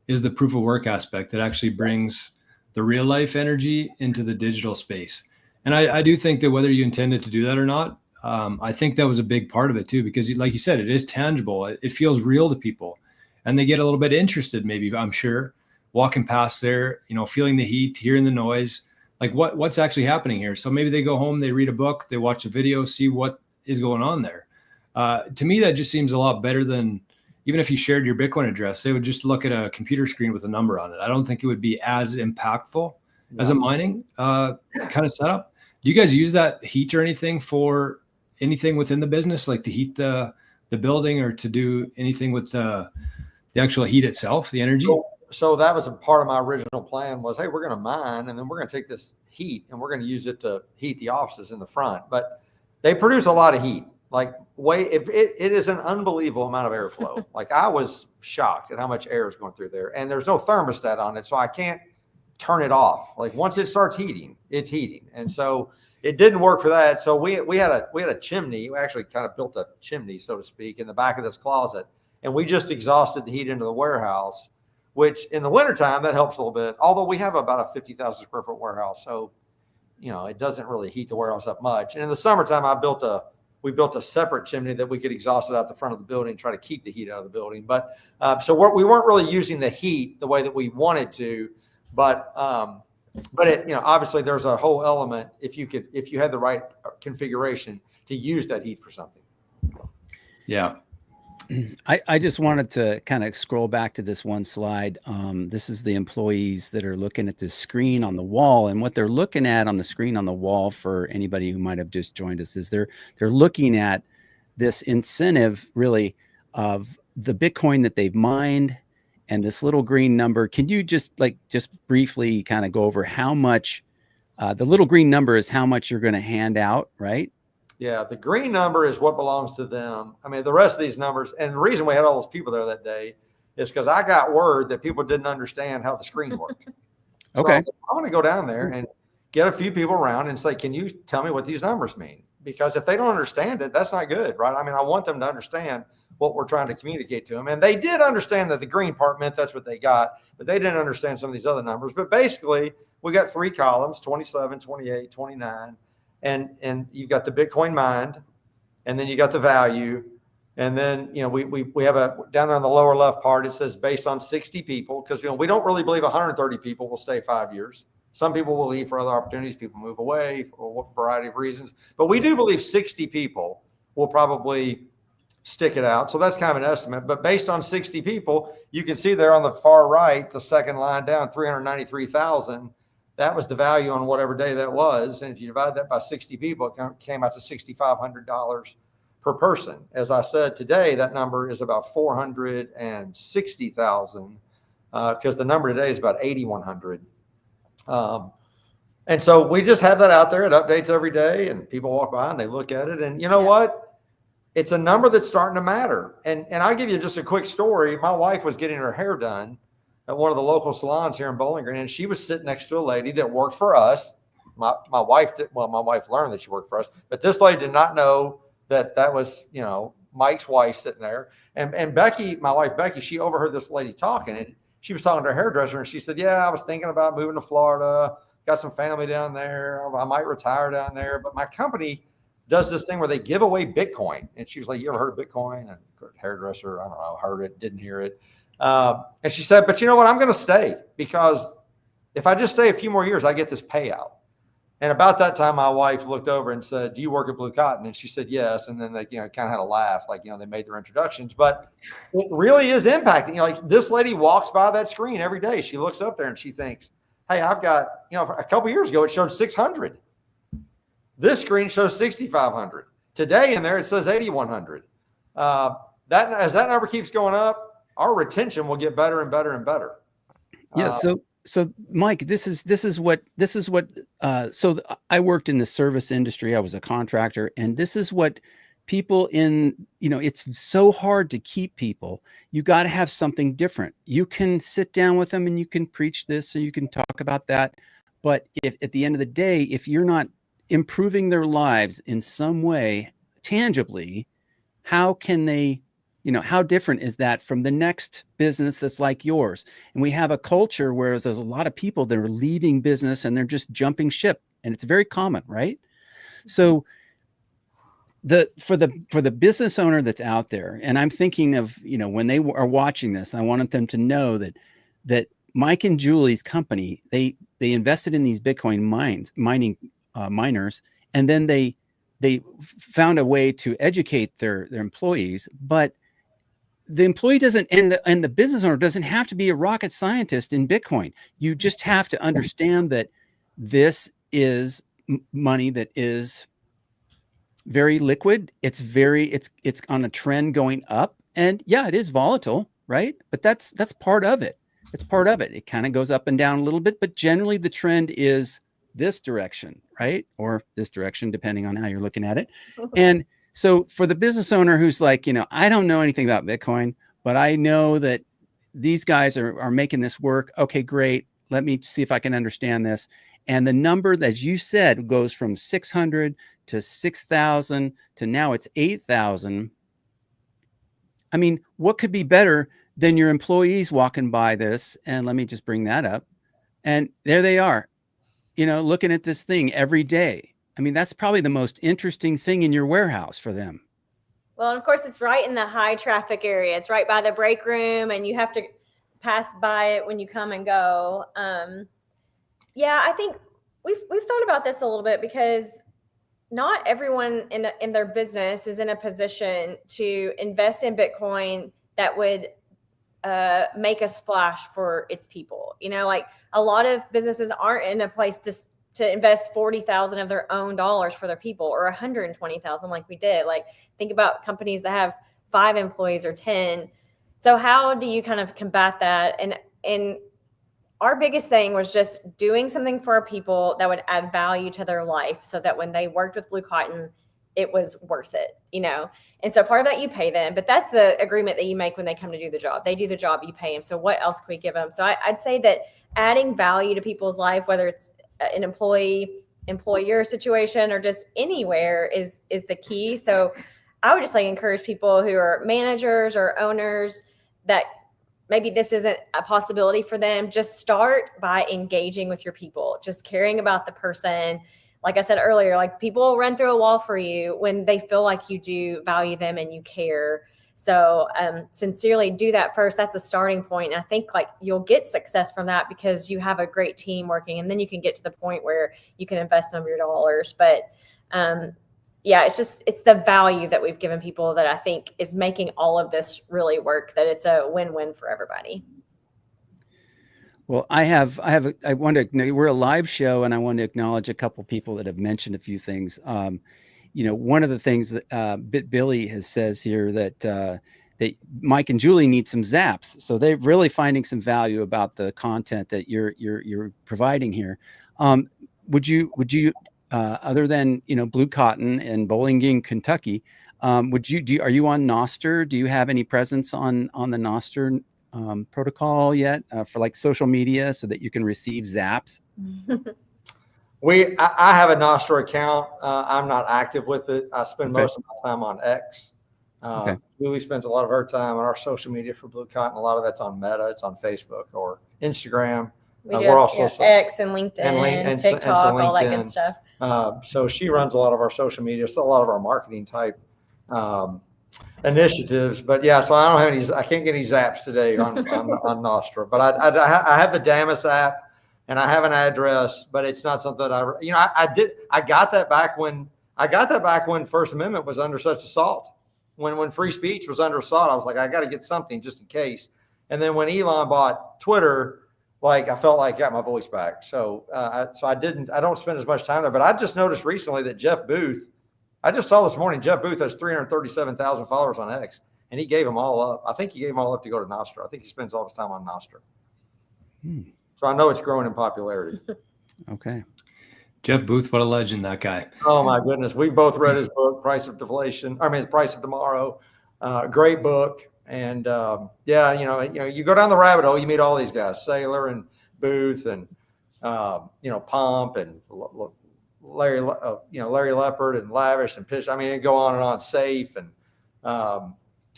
is the proof of work aspect that actually brings the real life energy into the digital space. And I do think that whether you intended to do that or not, I think that was a big part of it too, because like you said, it is tangible. It feels real to people, and they get a little bit interested, maybe, I'm sure, walking past there, feeling the heat, hearing the noise. Like what's actually happening here? So maybe they go home, they read a book, they watch a video, see what is going on there. To me, that just seems a lot better than even if you shared your Bitcoin address. They would just look at a computer screen with a number on it. I don't think it would be as impactful as a mining kind of setup. Do you guys use that heat or anything for anything within the business, like to heat the building, or to do anything with the actual heat itself, the energy? So that was a part of my original plan, was, hey, we're going to mine, and then we're going to take this heat and we're going to use it to heat the offices in the front. But they produce a lot of heat. like it is an unbelievable amount of airflow. Like I was shocked at how much air is going through there, and there's no thermostat on it, so I can't turn it off. Like once it starts heating, it's heating, and so it didn't work for that. So we had a chimney. We actually kind of built a chimney, so to speak, in the back of this closet, and we just exhausted the heat into the warehouse. Which in the wintertime, that helps a little bit. Although we have about a 50,000 square foot warehouse, so it doesn't really heat the warehouse up much. And in the summertime, we built a separate chimney that we could exhaust it out the front of the building and try to keep the heat out of the building. But so we weren't really using the heat the way that we wanted to. But it, obviously there's a whole element if you had the right configuration to use that heat for something. Yeah. I just wanted to kind of scroll back to this one slide. This is the employees that are looking at this screen on the wall, and what they're looking at on the screen on the wall, for anybody who might have just joined us, is they're looking at this incentive really of the Bitcoin that they've mined and this little green number. Can you just briefly kind of go over how much the little green number is, how much you're going to hand out, right? Yeah, the green number is what belongs to them. I mean, the rest of these numbers, and the reason we had all those people there that day is because I got word that people didn't understand how the screen worked. Okay. So I'm going to go down there and get a few people around and say, can you tell me what these numbers mean? Because if they don't understand it, that's not good, right? I mean, I want them to understand what we're trying to communicate to them. And they did understand that the green part meant that's what they got, but they didn't understand some of these other numbers. But basically, we got 3 columns, 27, 28, 29. And you've got the Bitcoin mined, and then you got the value. And then, we have down there on the lower left part, it says based on 60 people, because, we don't really believe 130 people will stay 5 years. Some people will leave for other opportunities. People move away for a variety of reasons. But we do believe 60 people will probably stick it out. So that's kind of an estimate. But based on 60 people, you can see there on the far right, the second line down, 393,000. That was the value on whatever day that was. And if you divide that by 60 people, it came out to $6,500 per person. As I said today, that number is about 460,000 because the number today is about 8,100. And so we just have that out there. It updates every day, and people walk by and they look at it. And you know what? It's a number that's starting to matter. And I'll give you just a quick story. My wife was getting her hair done at one of the local salons here in Bowling Green, and she was sitting next to a lady that worked for us. My wife learned that she worked for us, but this lady did not know that was, Mike's wife sitting there. And Becky, my wife, Becky, she overheard this lady talking, and she was talking to her hairdresser, and she said, yeah, I was thinking about moving to Florida, got some family down there. I might retire down there, but my company does this thing where they give away Bitcoin. And she was like, you ever heard of Bitcoin? And hairdresser, I don't know, heard it, didn't hear it. And she said, but you know what? I'm going to stay, because if I just stay a few more years, I get this payout. And about that time, my wife looked over and said, do you work at Blue Cotton? And she said, yes. And then they, kind of had a laugh, like, they made their introductions, but it really is impacting. Like this lady walks by that screen every day. She looks up there and she thinks, hey, I've got, a couple of years ago, it showed 600. This screen shows 6,500. Today in there, it says 8,100. As that number keeps going up, our retention will get better and better and better. Yeah. So Mike, this is what, so I worked in the service industry. I was a contractor, and this is what people it's so hard to keep people. You got to have something different. You can sit down with them and you can preach this, or you can talk about that. But if at the end of the day, if you're not improving their lives in some way tangibly, how can they, how different is that from the next business that's like yours? And we have a culture where there's a lot of people that are leaving business and they're just jumping ship, and it's very common, right? So for the business owner that's out there, and I'm thinking of, when they are watching this, I wanted them to know that Mike and Julie's company, they invested in these Bitcoin miners, and then they found a way to educate their employees, but the employee doesn't, and the business owner doesn't have to be a rocket scientist in Bitcoin. You just have to understand that this is money that is very liquid. It's on a trend going up, and yeah, it is volatile, right? But that's part of it. It's part of it. It kind of goes up and down a little bit, but generally the trend is this direction, right? Or this direction, depending on how you're looking at it. And So for the business owner who's like, I don't know anything about Bitcoin, but I know that these guys are making this work. Okay, great. Let me see if I can understand this. And the number, as you said, goes from 600 to 6,000 to now it's 8,000. I mean, what could be better than your employees walking by this? And let me just bring that up. And there they are, looking at this thing every day. I mean, that's probably the most interesting thing in your warehouse for them. Well, and of course, it's right in the high traffic area. It's right by the break room, and you have to pass by it when you come and go. Yeah, I think we've thought about this a little bit because not everyone in their business is in a position to invest in Bitcoin that would make a splash for its people. Like a lot of businesses aren't in a place to invest 40,000 of their own dollars for their people, or 120,000 like we did. Like think about companies that have 5 employees or 10. So how do you kind of combat that? And our biggest thing was just doing something for our people that would add value to their life so that when they worked with Blue Cotton, it was worth it, And so part of that you pay them, but that's the agreement that you make when they come to do the job. They do the job, you pay them. So what else can we give them? So I'd say that adding value to people's life, whether it's an employer situation or just anywhere is the key. So I would just encourage people who are managers or owners that maybe this isn't a possibility for them. Just start by engaging with your people, just caring about the person. Like I said earlier, people will run through a wall for you when they feel like you do value them and you care. So sincerely do that first. That's a starting point. And I think you'll get success from that because you have a great team working, and then you can get to the point where you can invest some of your dollars. But yeah, it's the value that we've given people that I think is making all of this really work, that it's a win-win for everybody. Well, we're a live show, and I want to acknowledge a couple people that have mentioned a few things. One of the things that BitBilly says here that Mike and Julie need some zaps. So they're really finding some value about the content that you're providing here. Would you other than Blue Cotton and Bowling Green, Kentucky, are you on Nostr? Do you have any presence on the Nostr protocol yet for social media so that you can receive zaps? I have a Nostr account. I'm not active with it. I spend most of my time on X. Julie spends a lot of her time on our social media for Blue Cotton. A lot of that's on Meta. It's on Facebook or Instagram. We're also X and LinkedIn and TikTok, all that good stuff. So she runs a lot of our social media, so a lot of our marketing type initiatives. But yeah, so I don't have any. I can't get any zaps today on Nostr. But I have the Damus app. And I have an address, but it's not something I got that back when First Amendment was under such assault. When free speech was under assault, I was like, I got to get something just in case. And then when Elon bought Twitter, I felt like I got my voice back. So I don't spend as much time there. But I just noticed recently that Jeff Booth, I just saw this morning, Jeff Booth has 337,000 followers on X, and he gave them all up. I think he gave them all up to go to Nostr. I think he spends all his time on Nostr. So I know it's growing in popularity. Okay. Jeff Booth, what a legend, that guy. Oh my goodness. We've both read his book, Price of Tomorrow. Great book. And you go down the rabbit hole, you meet all these guys, Saylor and Booth and Pomp and Larry Leopard and Lavish and Pish. I mean, go on and on. Safe and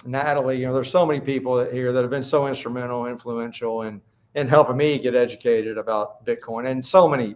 Natalie. There's so many people here that have been so instrumental, influential, and helping me get educated about Bitcoin, and so many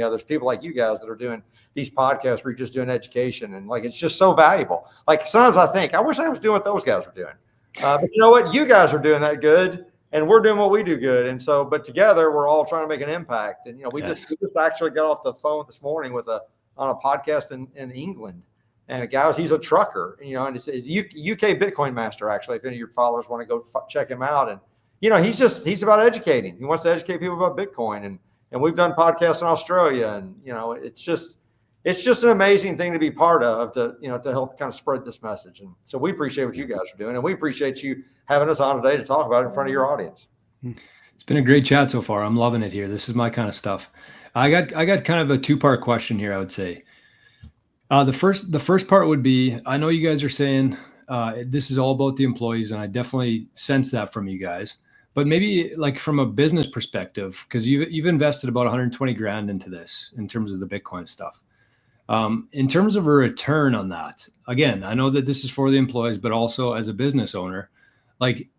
others, people like you guys that are doing these podcasts where you're just doing education, and it's just so valuable. Sometimes I think I wish I was doing what those guys were doing, but you know what, you guys are doing that good, and we're doing what we do good, and so but together we're all trying to make an impact. And we just actually got off the phone this morning on a podcast in England, and a guy he's a trucker, and it's UK Bitcoin Master, actually, if any of your followers want to go check him out. And he's about educating. He wants to educate people about Bitcoin, and we've done podcasts in Australia, and it's just an amazing thing to be part of, to help kind of spread this message. And so we appreciate what you guys are doing, and we appreciate you having us on today to talk about it in front of your audience. It's been a great chat so far. I'm loving it here. This is my kind of stuff. I got kind of a 2-part question here, I would say. The first part would be, I know you guys are saying this is all about the employees, and I definitely sense that from you guys. But maybe like from a business perspective, because you've invested about 120 grand into this in terms of the Bitcoin stuff. In terms of a return on that, again, I know that this is for the employees, but also as a business owner, like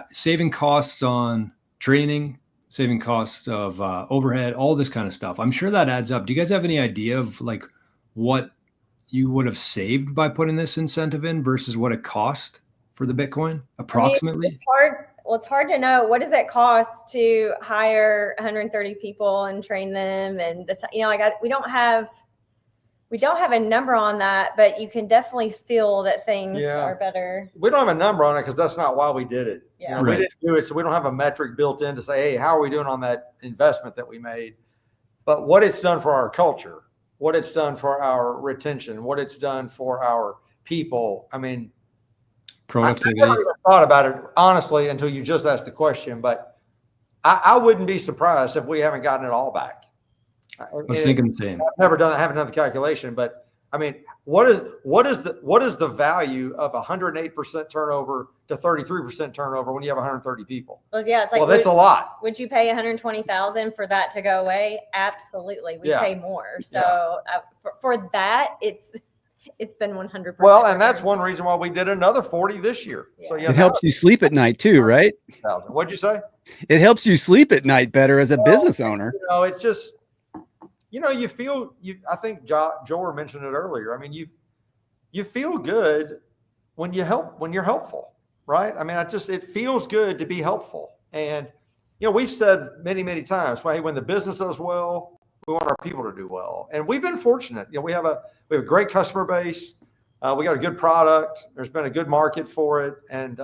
saving costs on training, saving costs of overhead, all this kind of stuff. I'm sure that adds up. Do you guys have any idea of like what you would have saved by putting this incentive in versus what it cost for the Bitcoin approximately? I mean, it's hard. Well, it's hard to know. What does it cost to hire 130 people and train them? And we don't have a number on that, but you can definitely feel that things are better. We don't have a number on it because that's not why we did it. Yeah. We didn't do it, so we don't have a metric built in to say, hey, how are we doing on that investment that we made? But what it's done for our culture, what it's done for our retention, what it's done for our people. I mean, productivity. I never even thought about it honestly until you just asked the question, but I wouldn't be surprised if we haven't gotten it all back. I was thinking the same. I've never done that, haven't done the calculation, but I mean, what is the value of 108% turnover to 33% turnover when you have 130 people? Well, yeah, it's like, that's a lot. Would you pay 120,000 for that to go away? Absolutely, we pay more. So for that, it's been 100%. Well, and that's one reason why we did another 40 this year. Yeah. So It helps you sleep at night too, right? What'd you say? It helps you sleep at night better as a business owner. It's just, you feel I think Joel mentioned it earlier. I mean, you feel good when you're helpful, right? I mean, it feels good to be helpful. And, we've said many, many times, hey, when the business does well, we want our people to do well. And we've been fortunate. We have a great customer base. We got a good product. There's been a good market for it. And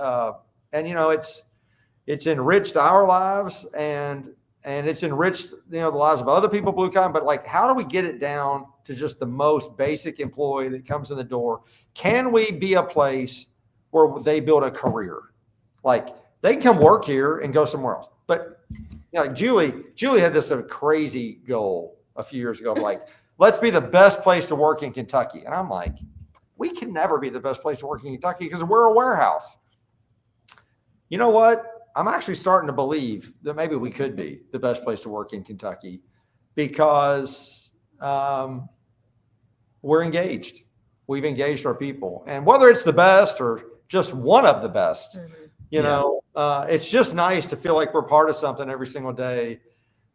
it's enriched our lives and it's enriched, the lives of other people, BlueCon. But like, how do we get it down to just the most basic employee that comes in the door? Can we be a place where they build a career? Like, they can come work here and go somewhere else. But like Julie had this crazy goal a few years ago, like, let's be the best place to work in Kentucky. And I'm like, we can never be the best place to work in Kentucky because we're a warehouse. You know what? I'm actually starting to believe that maybe we could be the best place to work in Kentucky because we're engaged. We've engaged our people. And whether it's the best or just one of the best, it's just nice to feel like we're part of something every single day.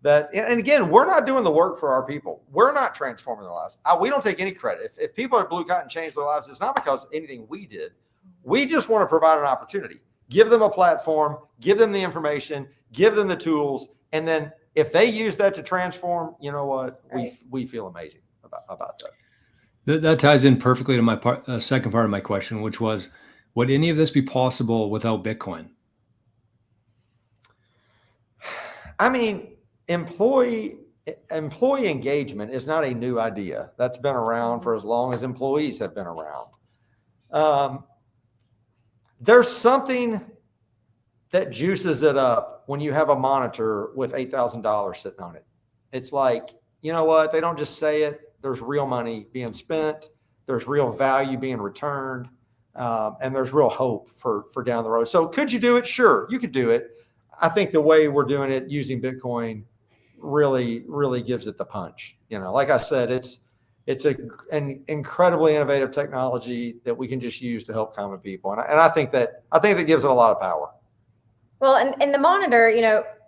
And again, we're not doing the work for our people. We're not transforming their lives. We don't take any credit. If people at BlueCon and change their lives, it's not because of anything we did. We just want to provide an opportunity. Give them a platform, give them the information, give them the tools. And then if they use that to transform, you know what? Right. We feel amazing about that. That ties in perfectly to my second part of my question, which was, would any of this be possible without Bitcoin? I mean, employee engagement is not a new idea. That's been around for as long as employees have been around. There's something that juices it up when you have a monitor with $8,000 sitting on it. It's like, you know what? They don't just say it. There's real money being spent. There's real value being returned. And there's real hope for down the road. So could you do it? Sure, you could do it. I think the way we're doing it using Bitcoin really, really gives it the punch. Like I said, it's an incredibly innovative technology that we can just use to help common people. And I think that gives it a lot of power. Well, and the monitor,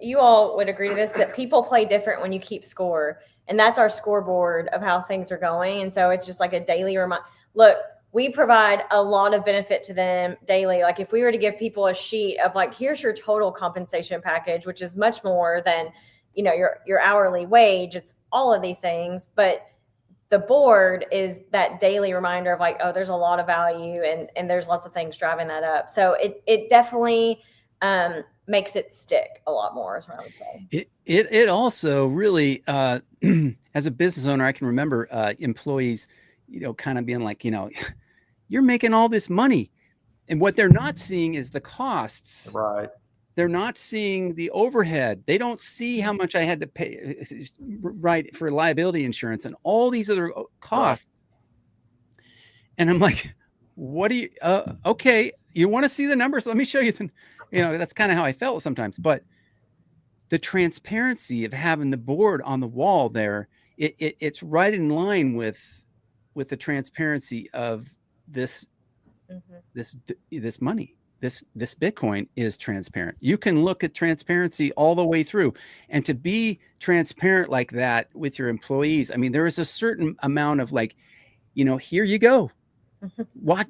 you all would agree to this, that people play different when you keep score. And that's our scoreboard of how things are going. And so it's just like a daily reminder. Look, we provide a lot of benefit to them daily. Like if we were to give people a sheet of like, here's your total compensation package, which is much more than, your hourly wage. It's all of these things. But the board is that daily reminder of like, oh, there's a lot of value and there's lots of things driving that up. So it definitely makes it stick a lot more, is what I would say. It also really, as a business owner, I can remember employees, kind of being like, you're making all this money. And what they're not seeing is the costs. Right. They're not seeing the overhead. They don't see how much I had to pay, right, for liability insurance and all these other costs. And I'm like, what do you, okay, you want to see the numbers? Let me show you. That's kind of how I felt sometimes. But the transparency of having the board on the wall there, it's right in line with the transparency of this money. This Bitcoin is transparent. You can look at transparency all the way through, and to be transparent like that with your employees. I mean, there is a certain amount of like, here you go.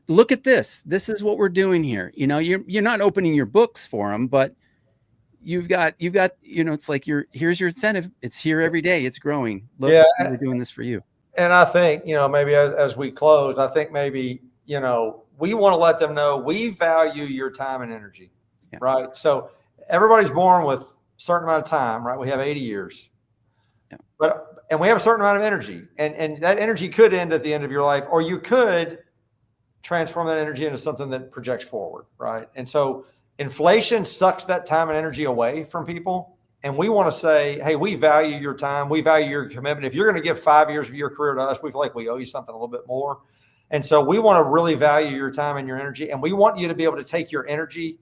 Look at this. This is what we're doing here. You're not opening your books for them, but you've got, it's like here's your incentive. It's here every day. It's growing. Look, we're doing this for you. And I think, maybe as we close, I think maybe, we want to let them know we value your time and energy, right? So everybody's born with a certain amount of time, right? We have 80 years, and we have a certain amount of energy, and that energy could end at the end of your life, or you could transform that energy into something that projects forward, right? And so inflation sucks that time and energy away from people. And we want to say, hey, we value your time. We value your commitment. If you're going to give 5 years of your career to us, we feel like we owe you something a little bit more. And so we want to really value your time and your energy. And we want you to be able to take your energy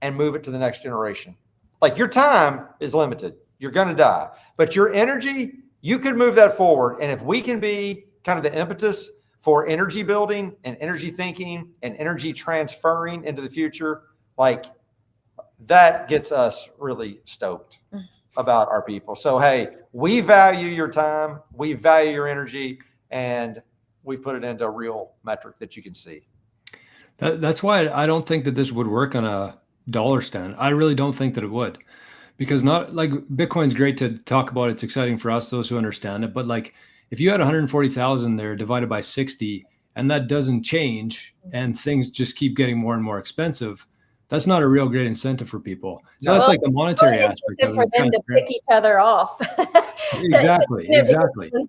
and move it to the next generation. Like, your time is limited. You're going to die. But your energy, you could move that forward. And if we can be kind of the impetus for energy building and energy thinking and energy transferring into the future, like, that gets us really stoked about our people. So, hey, we value your time. We value your energy. And we've put it into a real metric that you can see. That's why I don't think that this would work on a dollar stand. I really don't think that it would, because not like Bitcoin's great to talk about. It's exciting for us, those who understand it. But like, if you had 140,000 there divided by 60, and that doesn't change, and things just keep getting more and more expensive, that's not a real great incentive for people. So that's like the monetary aspect of for them to pick each other off. Exactly.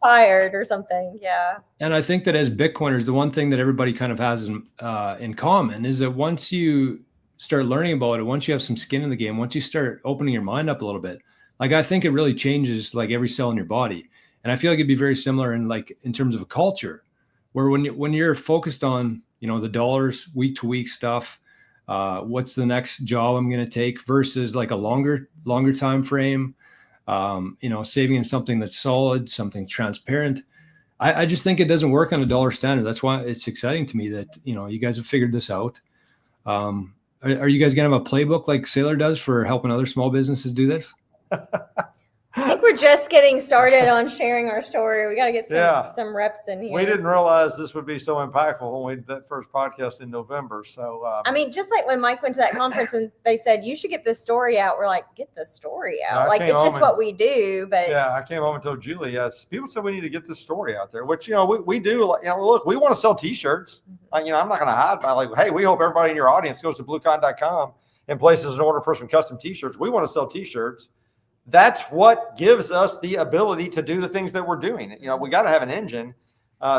Fired or something. Yeah. And I think that as Bitcoiners, the one thing that everybody kind of has in common is that once you start learning about it, once you have some skin in the game, once you start opening your mind up a little bit, like, I think it really changes like every cell in your body. And I feel like it'd be very similar in terms of a culture, where when you're focused on, the dollars, week to week stuff, what's the next job I'm going to take versus like a longer time frame, saving in something that's solid, something transparent. I just think it doesn't work on a dollar standard. That's why it's exciting to me that, you guys have figured this out. Are you guys going to have a playbook like Saylor does for helping other small businesses do this? I think we're just getting started on sharing our story. We got to get some reps in here. We didn't realize this would be so impactful when we did that first podcast in November. So, I mean, just like when Mike went to that conference and they said, you should get this story out. We're like, get the story out. Like, it's just what we do. But yeah, I came home and told Julie, people said we need to get this story out there, which, we do. Look, we want to sell t-shirts. I'm not going to hide by like, hey, we hope everybody in your audience goes to bluecotton.com and places an order for some custom t-shirts. We want to sell t-shirts. That's what gives us the ability to do the things that we're doing. We got to have an engine.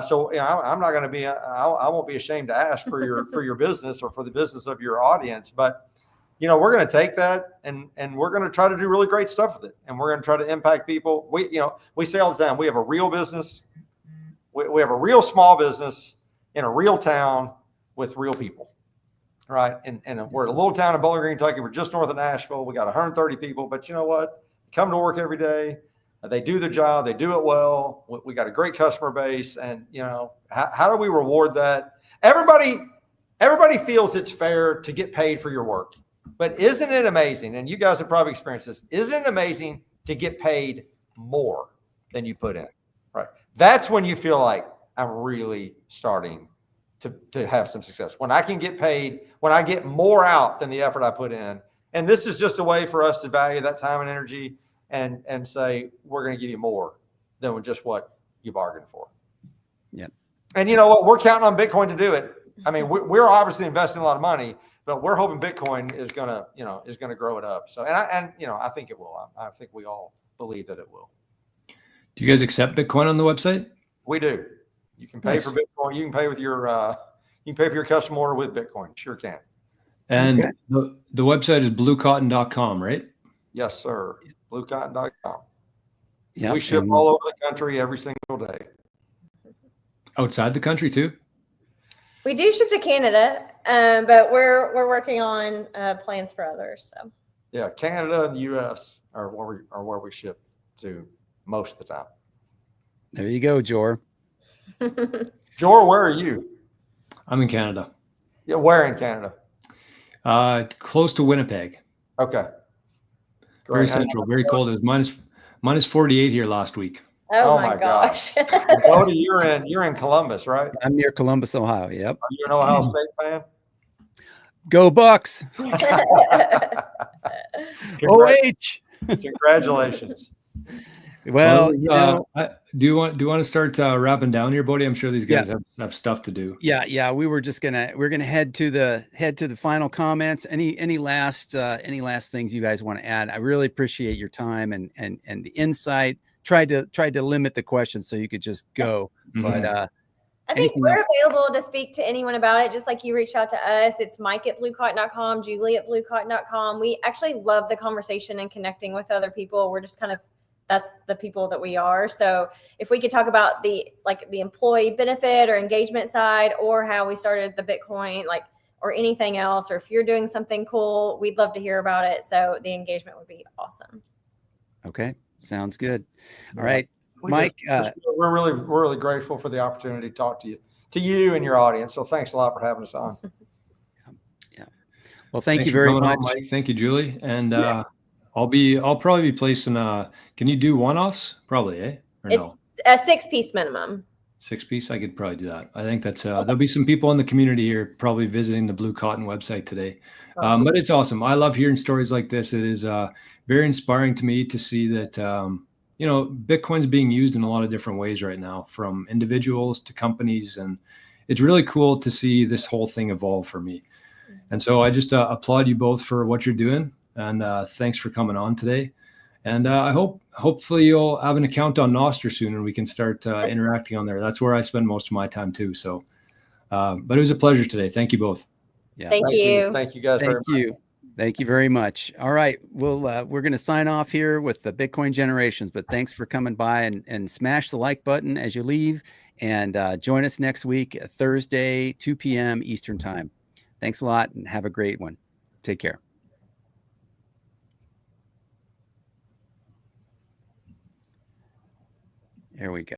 So I'm not going to be, I won't be ashamed to ask for your business or for the business of your audience, but we're going to take that and we're going to try to do really great stuff with it. And we're going to try to impact people. We say all the time, we have a real business. We have a real small business in a real town with real people. Right. And we're a little town in Bowling Green, Kentucky. We're just north of Nashville. We got 130 people, but you know what? Come to work every day. They do the job. They do it well. We got a great customer base. And, how do we reward that? Everybody feels it's fair to get paid for your work. But isn't it amazing? And you guys have probably experienced this. Isn't it amazing to get paid more than you put in? Right. That's when you feel like I'm really starting to have some success. When I can get paid, when I get more out than the effort I put in. And this is just a way for us to value that time and energy and say, we're going to give you more than just what you bargained for. Yeah. And you know what? We're counting on Bitcoin to do it. I mean, we're obviously investing a lot of money, but we're hoping Bitcoin is going to grow it up. So, I think it will. I think we all believe that it will. Do you guys accept Bitcoin on the website? We do. You can pay for Bitcoin. You can pay with your custom order with Bitcoin. Sure can. And the website is bluecotton.com, right? Yes, sir. Bluecotton.com. Yeah. We ship all over the country every single day. Outside the country too? We do ship to Canada, but we're working on plans for others. So Yeah, Canada and the U.S. are where we ship to most of the time. There you go, Jor. Jor, where are you? I'm in Canada. Yeah, where in Canada? Close to Winnipeg. Okay. Very Great. central, very cold. It was minus 48 here last week. oh, Oh my my gosh. Bodie, you're in Columbus, right? I'm near Columbus, Ohio. Yep. Are you an Ohio State fan? Go Bucks. OH. Congratulations. Well, do you want to start wrapping down here, Bodie? I'm sure these guys have stuff to do. yeah. We're gonna head to the final comments. Any last things you guys want to add? I really appreciate your time and the insight. Tried to limit the questions so you could just go. But I think anything we're else? available to speak to anyone about it, just like you reached out to us. It's Mike@bluecotton.com, Julie@bluecotton.com. We actually love the conversation and connecting with other people. We're just that's the people that we are. So if we could talk about the employee benefit or engagement side, or how we started the Bitcoin, or anything else, or if you're doing something cool, we'd love to hear about it. So the engagement would be awesome. Okay, sounds good. All right, We Mike. we're really grateful for the opportunity to talk to you and your audience. So thanks a lot for having us on. Well, thank Thanks you for very coming much. on, Mike. Thank you, Julie. And I'll probably be placing can you do one-offs? Probably, eh? Or It's a 6-piece minimum. 6-piece? I could probably do that. I think that's there'll be some people in the community here probably visiting the Blue Cotton website today. But it's awesome. I love hearing stories like this. It is very inspiring to me to see that Bitcoin's being used in a lot of different ways right now, from individuals to companies, and it's really cool to see this whole thing evolve for me. And so I just applaud you both for what you're doing, and thanks for coming on today. And I hopefully you'll have an account on Nostr soon, and we can start interacting on there. That's where I spend most of my time too. So, but it was a pleasure today. Thank you both. Yeah. Thank you. Thank you guys very much. Thank you very much. All right. We're going to sign off here with the Bitcoin Generations, but thanks for coming by, and smash the like button as you leave, and join us next week, Thursday, 2 p.m. Eastern time. Thanks a lot, and have a great one. Take care. There we go.